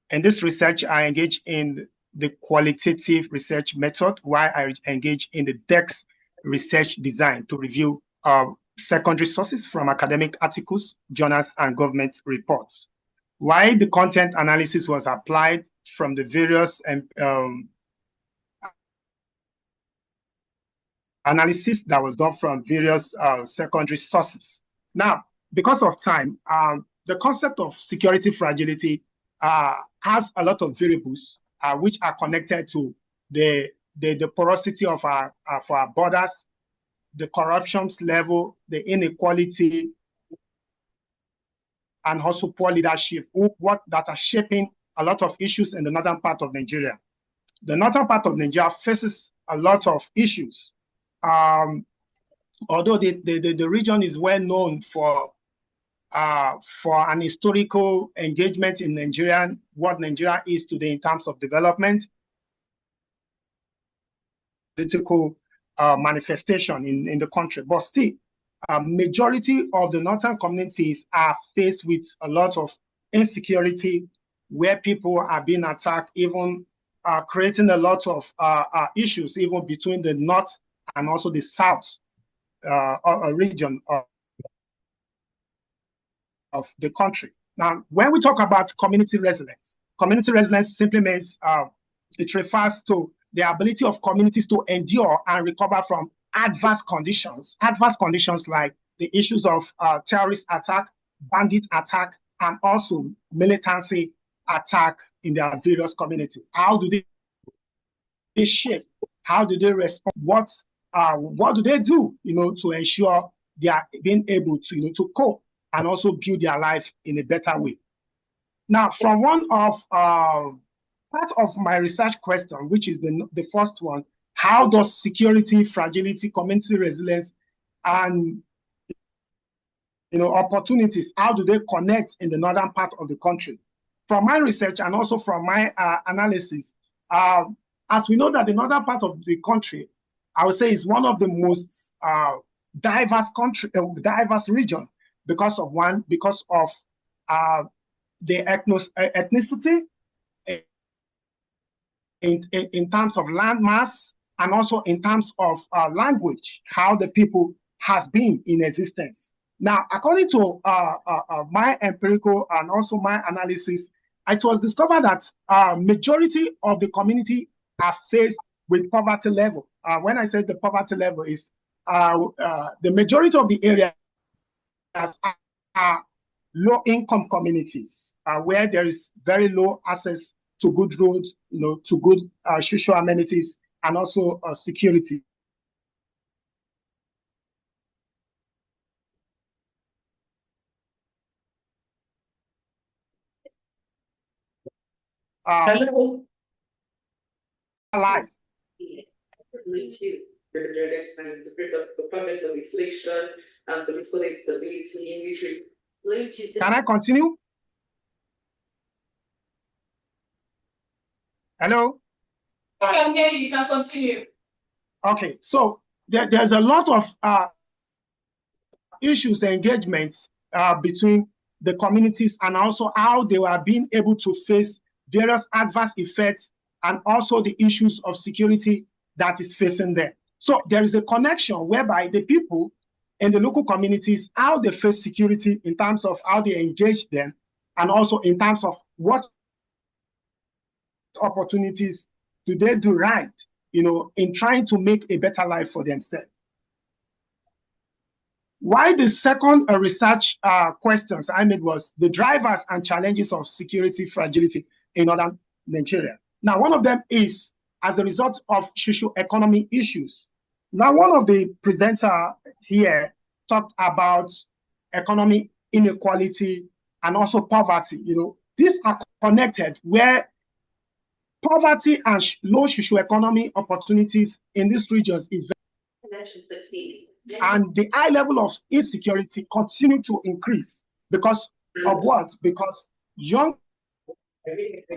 In this research, I engage in the qualitative research method, while I engage in the depth research design to review secondary sources from academic articles, journals, and government reports. Why the content analysis was applied from the various analysis that was done from various secondary sources. Now, because of time, the concept of security fragility has a lot of variables which are connected to the porosity of our borders, the corruption level, the inequality, and also poor leadership, that are shaping a lot of issues in the northern part of Nigeria. The northern part of Nigeria faces a lot of issues. Although the region is well known for an historical engagement in Nigeria, what Nigeria is today in terms of development, political manifestation in the country. But still, majority of the northern communities are faced with a lot of insecurity, where people are being attacked, even creating a lot of issues, even between the north and also the south region of the country. Now, when we talk about community resilience simply means it refers to the ability of communities to endure and recover from adverse conditions like the issues of terrorist attack, bandit attack, and also militancy attack in their various communities. How do they shape? How do they respond? What do they do, to ensure they are being able to, to cope and also build their life in a better way? Now, from one of part of my research question, which is the first one, how does security, fragility, community resilience, and opportunities, how do they connect in the northern part of the country? From my research and also from my analysis, as we know that the northern part of the country, I would say, is one of the most diverse region because of the ethnicity, in terms of land mass, and also in terms of language, how the people has been in existence. Now, according to my empirical and also my analysis, it was discovered that majority of the community are faced with poverty level. When I say the poverty level is the majority of the areas are low-income communities where there is very low access to good roads, to good social amenities, and also security. Hello. Alive. The problems of inflation and political instability, Can I continue? Hello? I can hear you, can continue. Okay, so there's a lot of issues and engagements between the communities, and also how they were being able to face various adverse effects and also the issues of security that is facing them. So there is a connection whereby the people in the local communities, how they face security in terms of how they engage them, and also in terms of what opportunities do they do right, in trying to make a better life for themselves. Why the second research questions I made was the drivers and challenges of security fragility in northern Nigeria. Now, one of them is as a result of socio-economic issues, Now, one of the presenters here talked about economic inequality and also poverty. These are connected, where poverty and low socioeconomic opportunities in these regions is very, and the high level of insecurity continue to increase because of what? Because young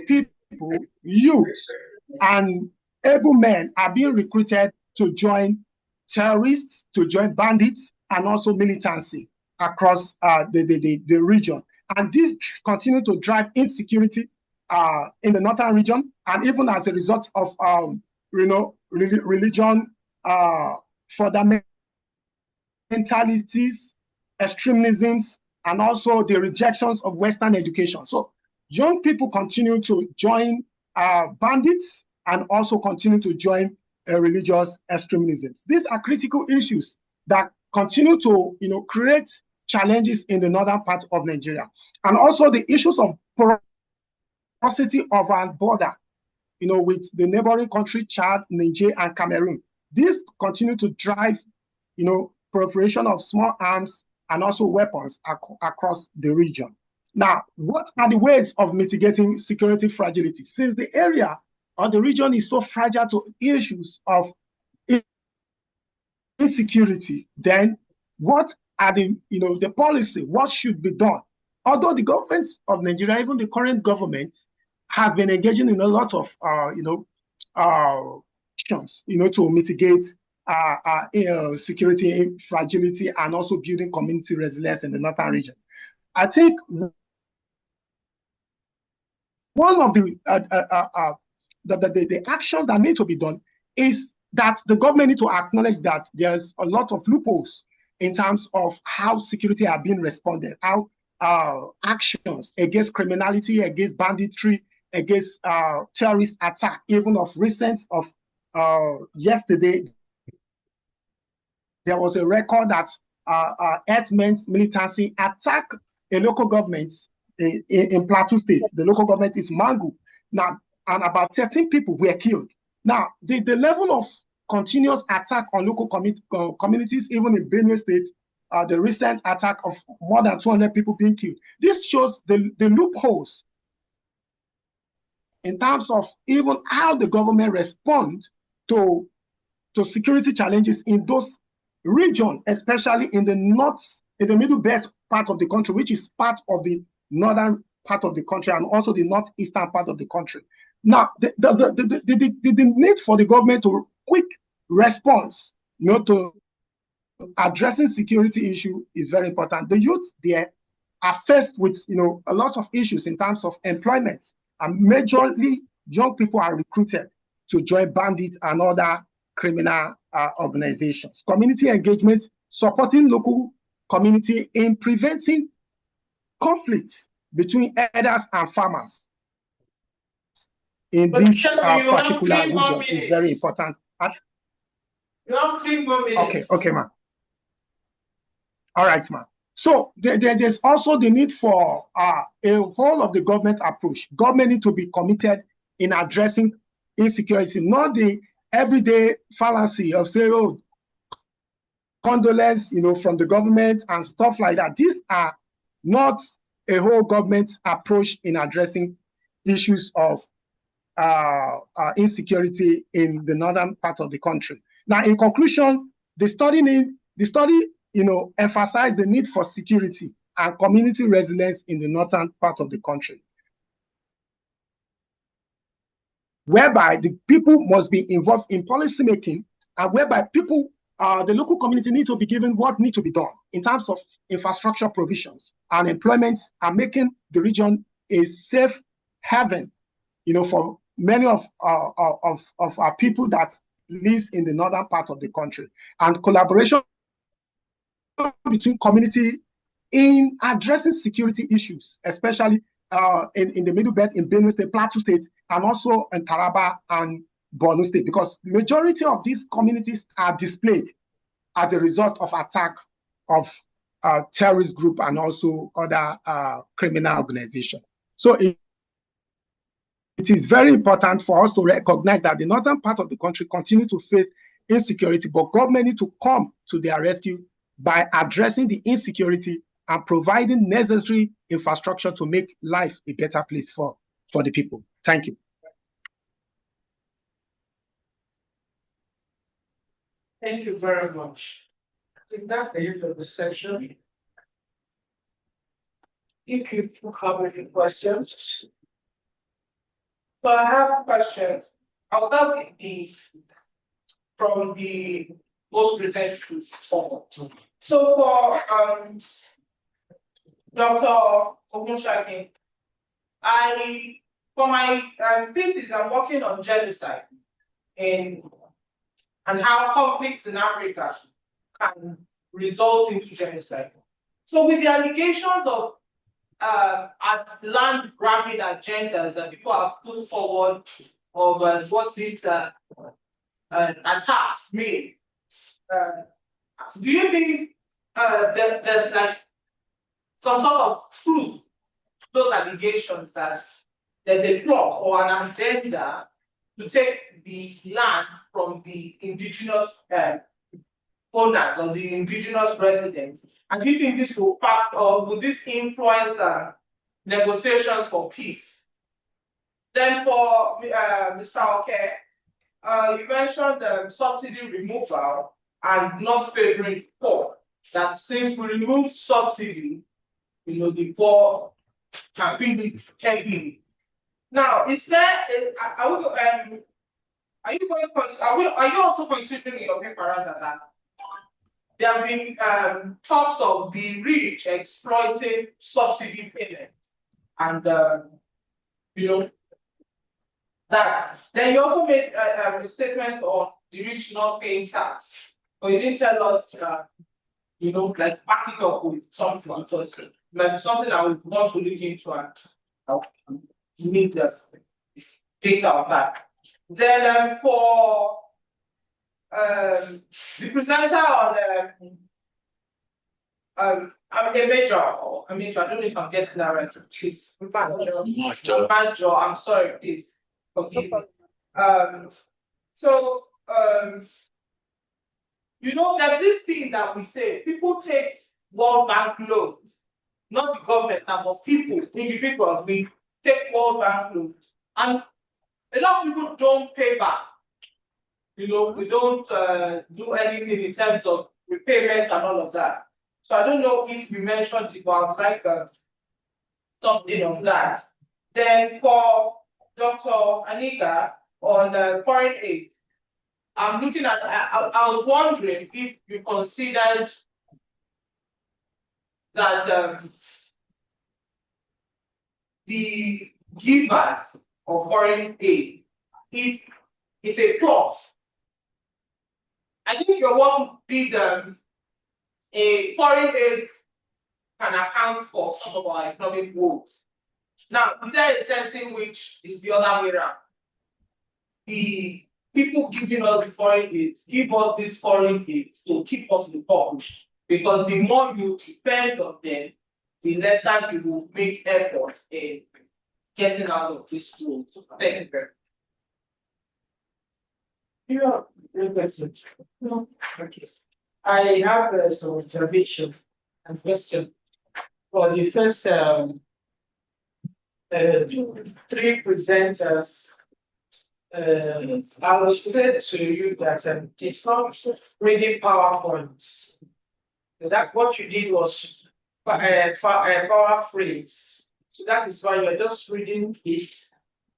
people, youth, and able men are being recruited to join terrorists, to join bandits, and also militancy across the region. And this continue to drive insecurity in the northern region, and even as a result of religion fundamentalities, extremisms, and also the rejections of Western education. So young people continue to join bandits and also continue to join religious extremisms. These are critical issues that continue to create challenges in the northern part of Nigeria. And also the issues of porosity of our border, with the neighboring country, Chad, Niger, and Cameroon. This continue to drive, proliferation of small arms and also weapons across the region. Now, what are the ways of mitigating security fragility? Since the area or the region is so fragile to issues of insecurity, then what are the policy? What should be done? Although the government of Nigeria, even the current government, has been engaging in a lot of actions, to mitigate security fragility and also building community resilience in the northern region. I think one of the actions that need to be done is that the government need to acknowledge that there's a lot of loopholes in terms of how security are being responded, how actions against criminality, against banditry, against terrorist attack, even of recent of yesterday, there was a record that Earthmen's militancy attacked a local government in Plateau State. The local government is Mangu. Now, and about 13 people were killed. Now, the level of continuous attack on local communities, even in Benue State, the recent attack of more than 200 people being killed. This shows the loopholes in terms of even how the government responds to security challenges in those regions, especially in the north, in the middle belt part of the country, which is part of the northern part of the country and also the northeastern part of the country. Now, the need for the government to quick response, to addressing security issue is very important. The youth there are faced with, a lot of issues in terms of employment, and majorly young people are recruited to join bandits and other criminal organizations. Community engagement, supporting local community in preventing conflicts between herders and farmers in this particular region is very important. You have 3 more minutes. Okay, ma'am. All right, ma'am. So there's also the need for a whole of the government approach. Government need to be committed in addressing insecurity, not the everyday fallacy of saying, oh, condolence, from the government and stuff like that. These are not a whole government approach in addressing issues of insecurity in the northern part of the country. Now, in conclusion, the study emphasized the need for security and community resilience in the northern part of the country, whereby the people must be involved in policy making, and whereby people, the local community need to be given what need to be done in terms of infrastructure provisions and employment, and making the region a safe haven, for many of our people that lives in the northern part of the country, and collaboration between community in addressing security issues, especially in the Middle Belt, in Benue State, Plateau State, and also in Taraba and Borno State, because the majority of these communities are displaced as a result of attack of terrorist group and also other criminal organizations. So it is very important for us to recognize that the northern part of the country continue to face insecurity, but government need to come to their rescue by addressing the insecurity and providing necessary infrastructure to make life a better place for the people. Thank you. Thank you very much. I think that's the end of the section. If you have any questions. So I have questions. I'll start with from the most related forward. So for Dr. Ogunshaki, for my thesis, I'm working on genocide and how conflicts in Africa can result into genocide. So with the allegations of land grabbing agendas that people have put forward of what these attacks mean, do you think there's like some sort of truth to those allegations that there's a plot or an agenda to take the land from the indigenous owners or the indigenous residents? And do you think this will pact or would this influence negotiations for peace? Then for Mr. Oke, you mentioned subsidy removal and not favoring poor. That since we remove subsidy, the poor can feel it heavily. Now, is there? Are you also considering in your paper that there have been talks of the rich exploiting subsidy payments, and that. Then you also made a statement on the rich not paying tax, but you didn't tell us, like back it up with something. Like something I would want to look into and need the data of that. Then for the presenter on I'm a major, I don't know if I'm getting that right. Please. Major, I'm sorry, please. Forgive me. There's this thing that we say, people take World Bank loans, not the government, but people, individuals, we take World Bank loans. And a lot of people don't pay back. We don't do anything in terms of repayment and all of that. So I don't know if you mentioned it, but I would like something on that. Then for Dr. Anika on foreign aid, I'm looking at, I was wondering if you considered that the givers of foreign aid, if it's a clause. I think your work did a foreign aid can account for some of our economic woes. Now, is there a sense in which is the other way around? The people giving us the foreign aid give us this foreign aid to keep us in the punch, because the more you depend on them, the lesser you will make effort in getting out of this rule. Thank you very much. Yeah, question. No, okay. I have some observation and question for the first three presenters. I will say to you that it's not reading PowerPoints. That what you did was paraphrase. So that is why you're just reading it.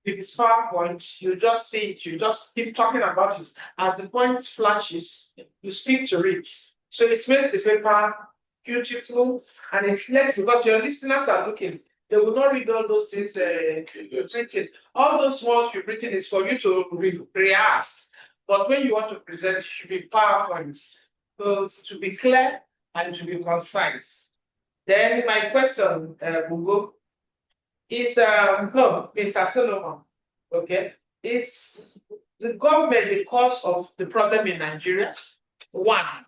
If it's PowerPoint, you just see it, you just keep talking about it. As the point flashes, you speak to it. So it makes the paper beautiful and it reflects, because your listeners are looking. They will not read all those things you've written. All those ones you've written is for you to rehearse. But when you want to present, it should be PowerPoints. So to be clear and to be concise. Then my question will go is Mr. Solomon, okay, is the government the cause of the problem in Nigeria? One,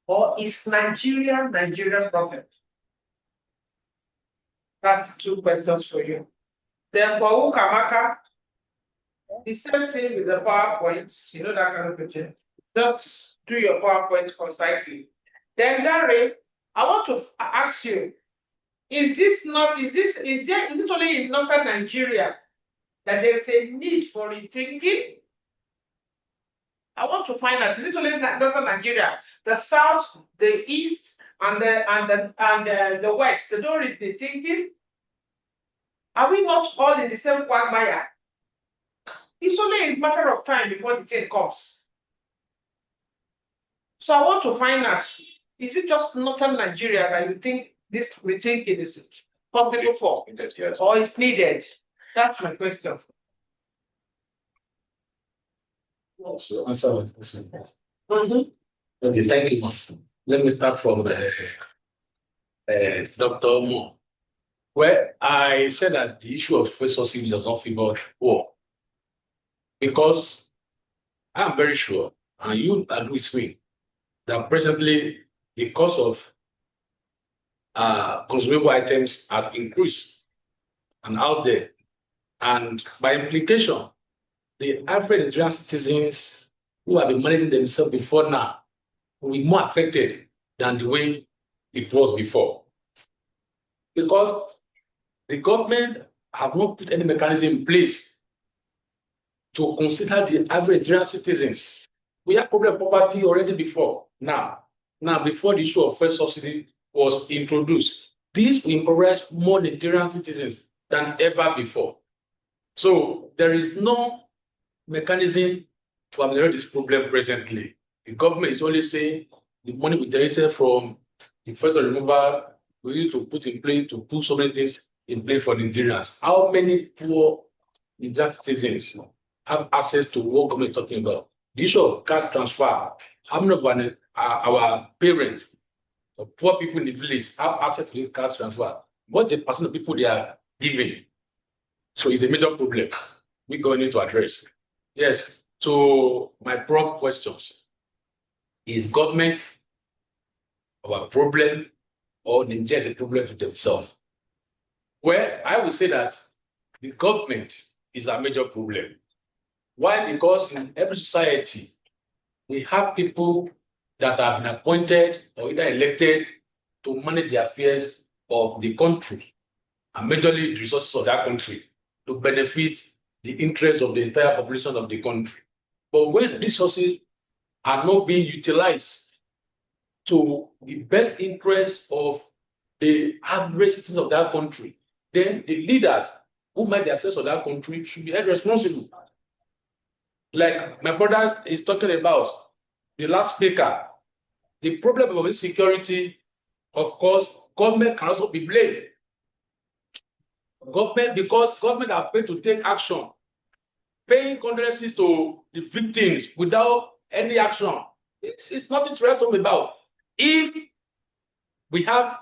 or is Nigerian problem? That's two questions for you. Then for Ukamaka, the same thing with the PowerPoints, that kind of thing. Just do your PowerPoint concisely. Then, Gary, I want to ask you, is it only in northern Nigeria that there's a need for rethinking? I want to find out, is it only in northern Nigeria, the south, the east, and the west, they don't read the thinking? Are we not all in the same quagmire? It's only a matter of time before the thing comes. So I want to find out, is it just northern Nigeria that you think this rethinking is possible for? Yes. Or is needed? That's my question. So answer my question. Okay, thank you. Let me start from Dr. Mo, where I said that the issue of fuel subsidy does not favor war. Because I'm very sure, and you agree with me, that presently the cost of consumable items has increased and out there. And by implication, the average Nigerian citizens who have been managing themselves before now will be more affected than the way it was before. Because the government have not put any mechanism in place to consider the average Nigerian citizens. We have problem of poverty already before. Now, before the issue of first subsidy was introduced, this will impoverish more Nigerian citizens than ever before. So there is no mechanism to ameliorate this problem presently. The government is only saying the money we generated from the first removal we used to put in place to put so many things in place for Nigerians. How many poor Nigerian citizens have access to what government is talking about? The issue of cash transfer. How many of our parents, or poor people in the village, have access to cash transfer? What's the percent of people they are giving? So it's a major problem we're going to address. Yes. So my prof questions: is government our problem, or Nigeria is a problem to themselves? Well, I would say that the government is a major problem. Why? Because in every society, we have people that have been appointed or either elected to manage the affairs of the country, and majorly the resources of that country, to benefit the interests of the entire population of the country. But when resources are not being utilized to the best interest of the average citizens of that country, then the leaders who manage the affairs of that country should be held responsible. Like my brother is talking about, the last speaker, the problem of insecurity, of course, government can also be blamed. Because government are paid to take action, paying condolences to the victims without any action. It's nothing to write home about. If we have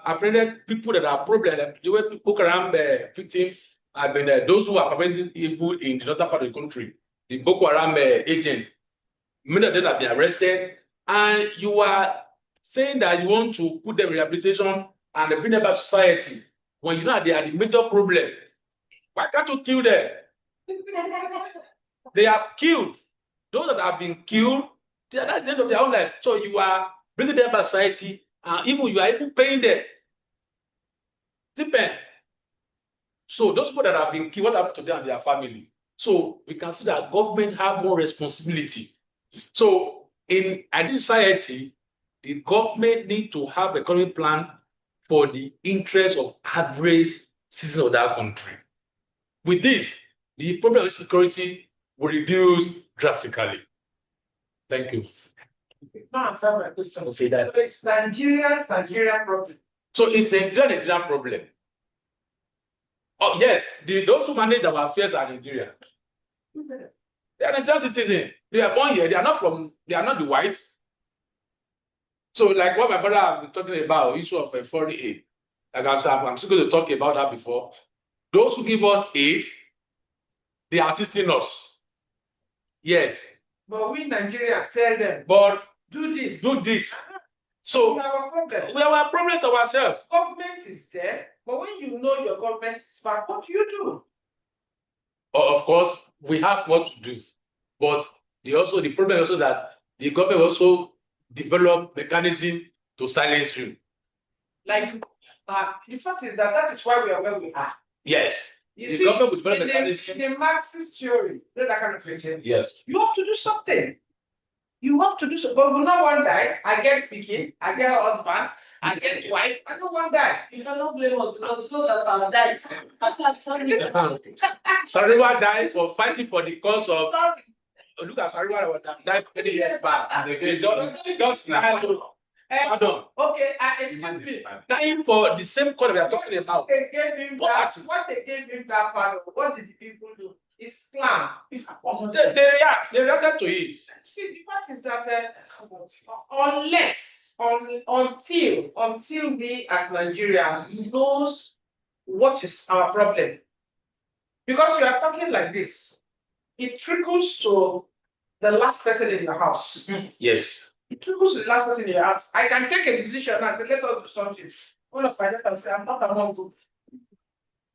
apprehended people that are problem, like the way people around victims have been those who are preventing evil in the northern part of the country, the Boko Haram agent, many of them have been arrested, and you are saying that you want to put them in rehabilitation and bring them back to society when you know they are the major problem. Why can't you kill them? They have killed. Those that have been killed, that's the end of their own life. So you are bringing them back to society, and even you are even paying them. Depend. So those people that have been killed, what happened to them and their family? So we can see that government have more responsibility. So in a society, the government need to have an economic plan for the interest of average citizens of that country. With this, the problem of security will reduce drastically. Thank you. Now answer my question. Okay, that. So it's Nigerian problem. So it's the Nigerian problem. Oh yes, those who manage our affairs are Nigerian. They are Nigerian citizens. They are born here. They are not the whites. So like what my brother has been talking about, issue of a foreign aid. Like I'm still going to talk about that before. Those who give us aid, they are assisting us. Yes. But we Nigerians tell them, But do this. do this. So we have a problem. We have a problem to ourselves. Government is there, but when you know your government is bad, what do you do? Of course, we have what to do. But the problem also that the government also develop mechanism to silence you. Like, the fact is that is why we are where we are. Yes. You The see, government will develop in mechanism. the Marxist theory, you know that kind of thing. Yes. You have to do something. You have to do something. But no one die. I get picking, I get a husband, I get wife, I don't want die. You cannot blame us because those that have died. Sariwa died for fighting for the cause of. Sorry. Look at Sariwa was died 20 years back. Just pardon. Okay, excuse me. Dying for the same cause we are talking about. They gave him that, what they gave him that power, what did the people do? It's clan. They reacted to it. See, the fact is that until we as Nigeria knows what is our problem, because you are talking like this, it trickles to the last person in the house. Yes. It trickles to the last person in the house. I can take a decision and say, let us do something. One of my daughters say, I'm not among you.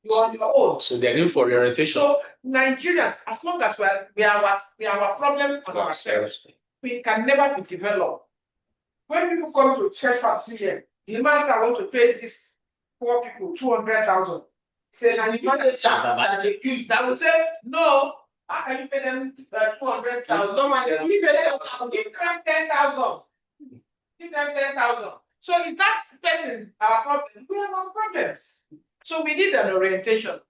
You are on your own. So they're in for orientation. So Nigerians, as long as we are our problem on ourselves, we can never be developed. When people come to church for here, the man says, I want to pay these poor people 200,000. Say, and that will say, no, how can you pay them 200,000? No man, give them 10,000. Give them 10,000. So if that person our problem, we have our problems. So we need an orientation,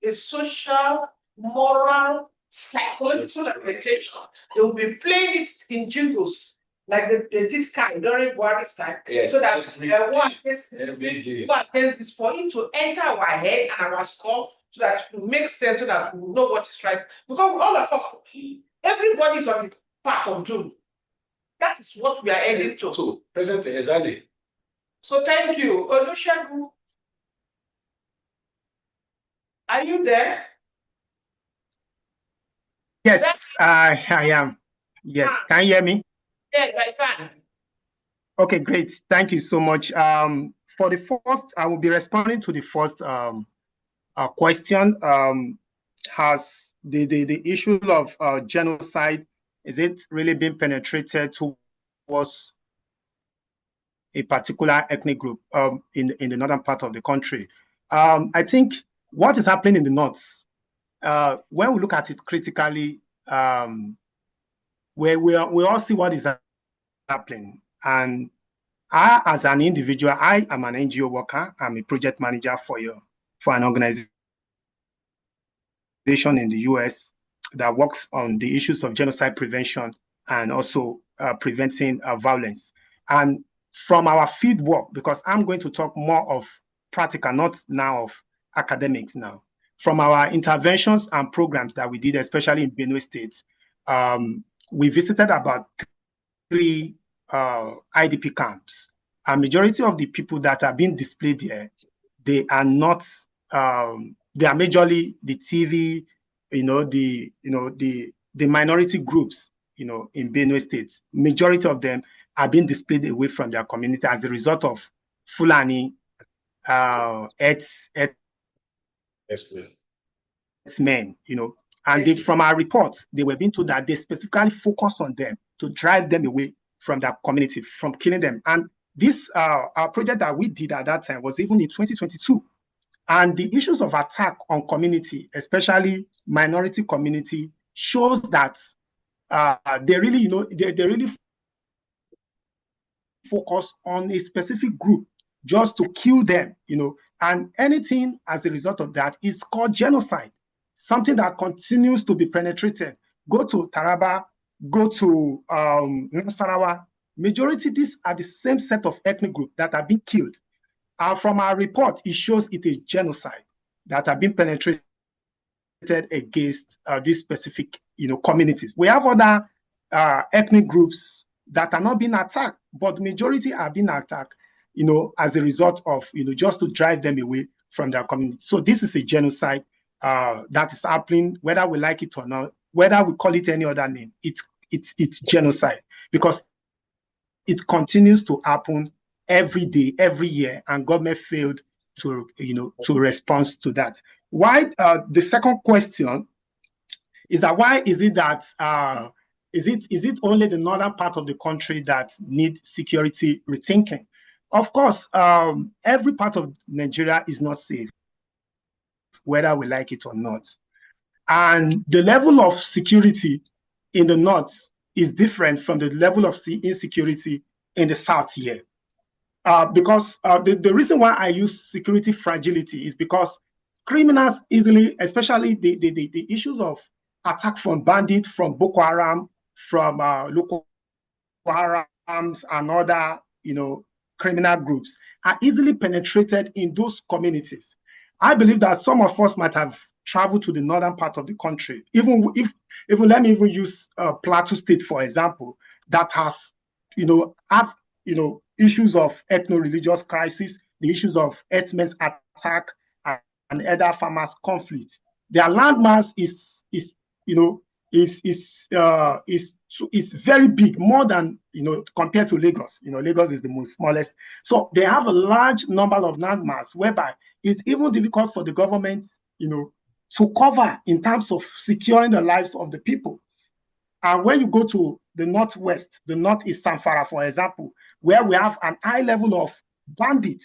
a social, moral, psychological orientation. They will be playing it in jingles, like they did kind during Buhari's time, yes, so that one is for it to enter our head and our skull, so that it makes sense, so that we know what is right. Because all of us, everybody is on the path of doom. That is what we are heading to. Presently, exactly. So thank you. Olusegun, are you there? Yes, I am. Yes, can you hear me? Yes, I can. Okay, great. Thank you so much. For the first, I will be responding to the first question. Has the issue of genocide, is it really being penetrated towards a particular ethnic group in the northern part of the country? I think what is happening in the north, when we look at it critically, where we all see what is happening. And I, as an individual, I am an NGO worker. I'm a project manager for an organization in the US that works on the issues of genocide prevention and also preventing violence. And from our field work, because I'm going to talk more of practical, not now of academics now, from our interventions and programs that we did, especially in Benue State, we visited about 3 IDP camps. A majority of the people that are being displayed there, they are not, they are majorly the TV, the minority groups, in Benue State. Majority of them are being displayed away from their community as a result of Fulani men, and from our reports, they were being told that they specifically focus on them to drive them away from their community, from killing them. And this our project that we did at that time was even in 2022. And the issues of attack on community, especially minority community, shows that they really, they really focus on a specific group just to kill them, and anything as a result of that is called genocide, something that continues to be penetrated. Go to Taraba, go to Nasarawa. Majority, these are the same set of ethnic groups that are being killed. From our report, it shows it is genocide that have been penetrated against these specific, communities. We have other ethnic groups that are not being attacked, but majority are being attacked, as a result of, just to drive them away from their community. So this is a genocide that is happening, whether we like it or not, whether we call it any other name. It's genocide, because it continues to happen every day, every year, and government failed to respond to that. Why? The second question is that why is it that is it only the northern part of the country that need security rethinking? Of course, every part of Nigeria is not safe, whether we like it or not. And the level of security in the north is different from the level of insecurity in the south here. Because the reason why I use security fragility is because criminals easily, especially the issues of attack from bandits, from Boko Haram, from local Harams and other, criminal groups, are easily penetrated in those communities. I believe that some of us might have traveled to the northern part of the country, even let me even use Plateau State, for example, that has, have, issues of ethno-religious crisis, the issues of herdsmen's attack and other farmers' conflict. Their landmass is very big, more than compared to Lagos. Lagos is the most smallest. So they have a large number of landmass whereby it's even difficult for the government, to cover in terms of securing the lives of the people. And when you go to the northwest, the northeast Zamfara, for example, where we have an high level of bandits,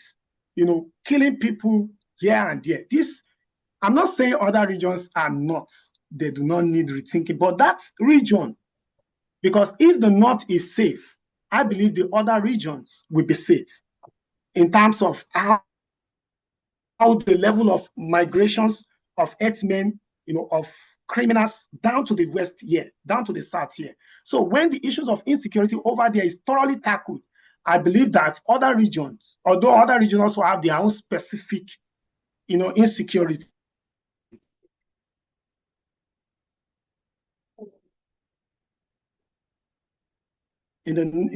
killing people here and there. I'm not saying other regions are not, they do not need rethinking, but that region, because if the north is safe, I believe the other regions will be safe in terms of how the level of migrations of herdsmen, of criminals down to the west here, down to the south here. So when the issues of insecurity over there is thoroughly tackled, I believe that other regions, although other regions also have their own specific, insecurity, in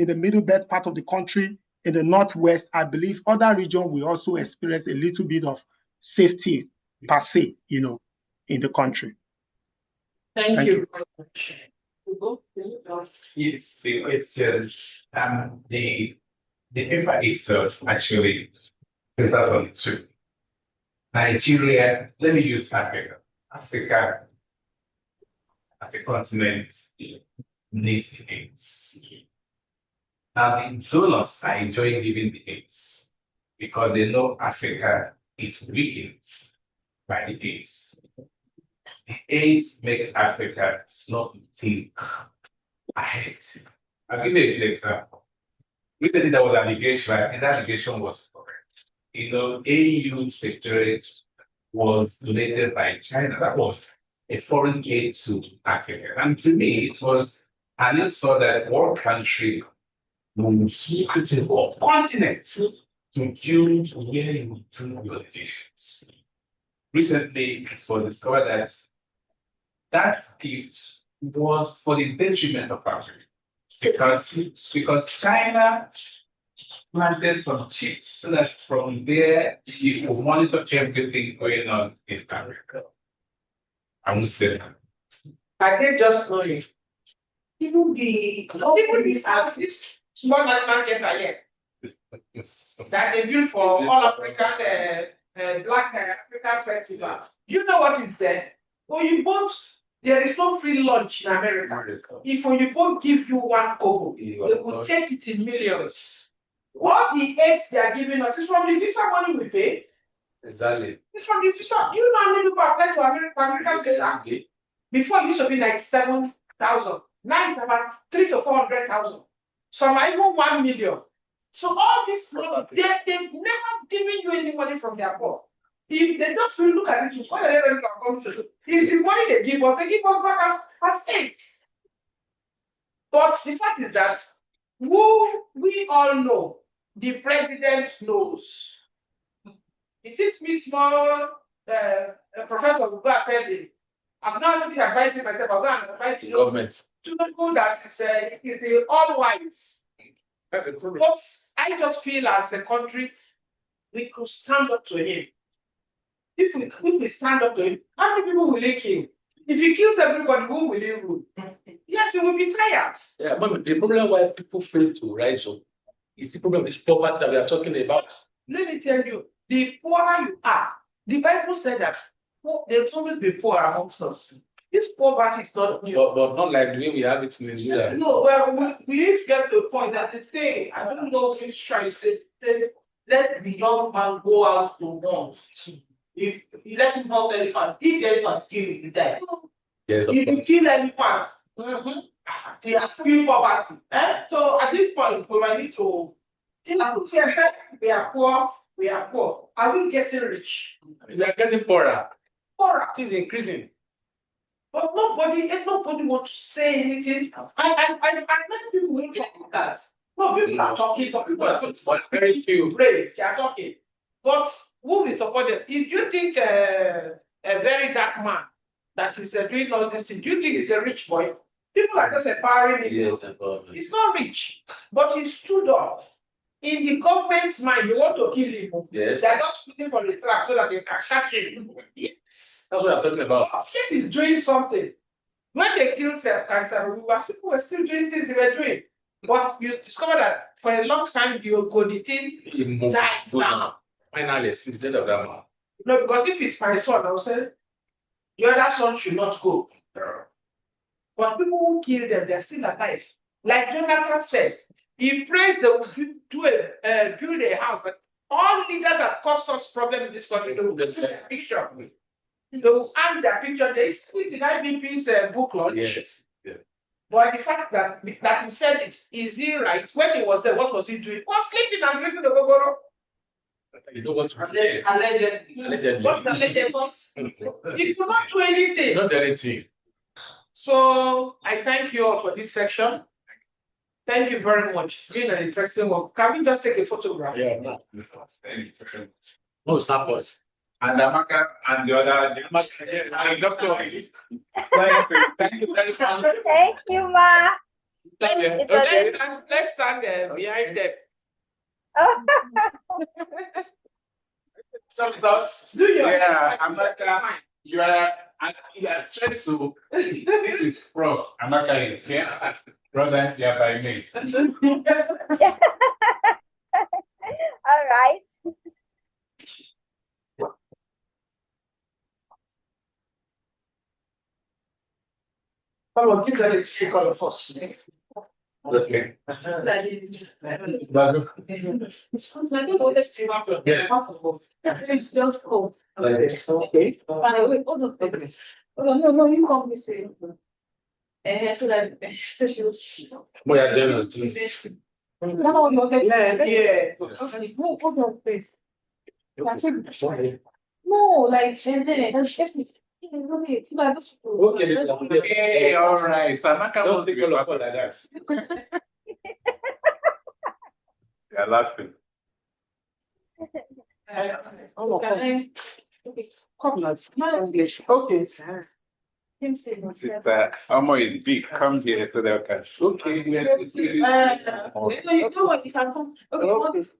the middle belt part of the country, in the northwest, I believe other regions will also experience a little bit of safety per se, in the country. Thank you very much. It's the question, the paper itself actually centers on two. Nigeria, let me use Africa. Africa as a continent needs AIDS. Now the donors are enjoying giving the AIDS because they know Africa is weakened by the AIDS. The AIDS make Africa not think ahead. I'll give you an example. Recently there was an allegation, right? And that allegation was correct. AU secretariat was donated by China. That was a foreign aid to Africa. And to me, it was, I just saw that one country would create a whole continent to build where you do your decisions. Recently, it was discovered that that gift was for the detriment of Africa. Because China planted some chips so that from there she will monitor everything going on in Africa. I would say that. I can just know it. Even this small market are here that they built for all African Black African festival. You know what is there? There is no free lunch in America. If you both give you one kobo, they will take it in millions. What the aids they are giving us is from the visa money we pay. Exactly. It's from the visa. You know how many people apply to American visa? Before it used to be 97,000. Now it's about 300,000 to 400,000. Some are even 1 million. So all this money, they've never given you any money from their poor. If they just will look at it, what are they going to come to? It's the money they give us back as aids. But the fact is that we all know, the president knows. It seems me small professor will go and tell him, I'm not really advising myself, I'll go and advise the Government. to know that it is the all wise. That's a problem. But I just feel as a country, we could stand up to him. If we stand up to him, how many people will he kill? If he kills everybody, who will he rule? Yes, he will be tired. Yeah, but the problem why people fail to rise up is the problem of this poverty that we are talking about. Let me tell you, the poorer you are, the Bible said that there's always been poor amongst us. This poverty is not new. But not like the way we have it in Nigeria. No, well, we need to get to a point that they say, I don't know which tribe say, let the young man go out to hunt. If you let him hunt elephant, if the elephant kill him, you die. Yes, of If you course. kill elephant, he has killed poverty. So at this point, we might need to, we are poor. Are we getting rich? We are getting poorer. Poorer. It is increasing. But nobody wants to say anything. I let people who talk that. No, people are talking, But very few. brave, they are talking. But who will support them? If you think a very dark man that is doing all this thing, do you think he's a rich boy? People are just empowering him. Yes, He's not rich, but he stood up. In the government's mind, they want to kill him. Yes. They are just looking for the trap so that they can catch him. Yes. That's what I'm talking about. State is doing something. When they killed cancer, people were still doing things they were doing. But you discover that for a long time, the Ogonitin died down. Finally, since the death of that man. No, because if it's my son, I'll say the other son should not go. But people who kill them, they're still alive. Like Jonathan said, he prays they will build a house, but all leaders that caused us problem in this country, they will build a picture. They will hang their picture. They still in IBP's book launch. Yes. Yes. But the fact that he said it, is he right? When he was there, what was he doing? He was sleeping and drinking the gogoro. You don't want to Allegedly. What's allegedly? He could not do anything. Not anything. So I thank you all for this section. Thank you very much. It's been an interesting work. Can we just take a photograph? Yeah, no. No support. And Amaka and the other, and Doctor. Thank you very much. Thank you, Ma. Okay, let's stand behind them. Do your Yeah, Amaka, you are trying to. This is Prof. Amaka is here. Brother, here by me. All right. Come on, give that a shake on the first. Okay. It's just cold. Okay. No, you come this way. So that We are generous too. Yeah. Hold on, please. No, like, Okay, all right. So Amaka won't take all of like that. You're laughing. English. Okay. Sister, Amo is big. Come here so they can. Okay. You know what? You can come.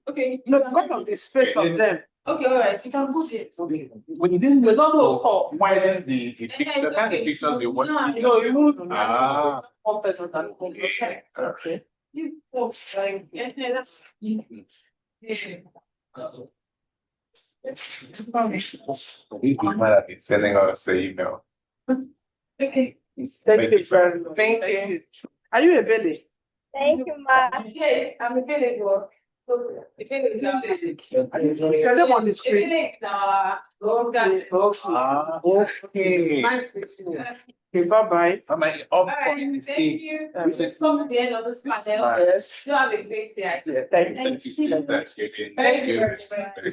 Okay. No, because of the space of them. Okay, all right. You can go there. When you didn't know why then the picture, the kind of pictures they want. No, you would. Ah. Okay. That's. These people have been sending us an email. Okay. Thank you very much. Thank you. Are you a baby? Thank you, Ma. Okay, I'm available. Is your name on the screen? Okay. Okay, bye-bye. Am I up for Thank the you. We've come to the end of this panel. Yes. You have a great day. Yeah, thank you. Thank you. Thank you very much. Thank you.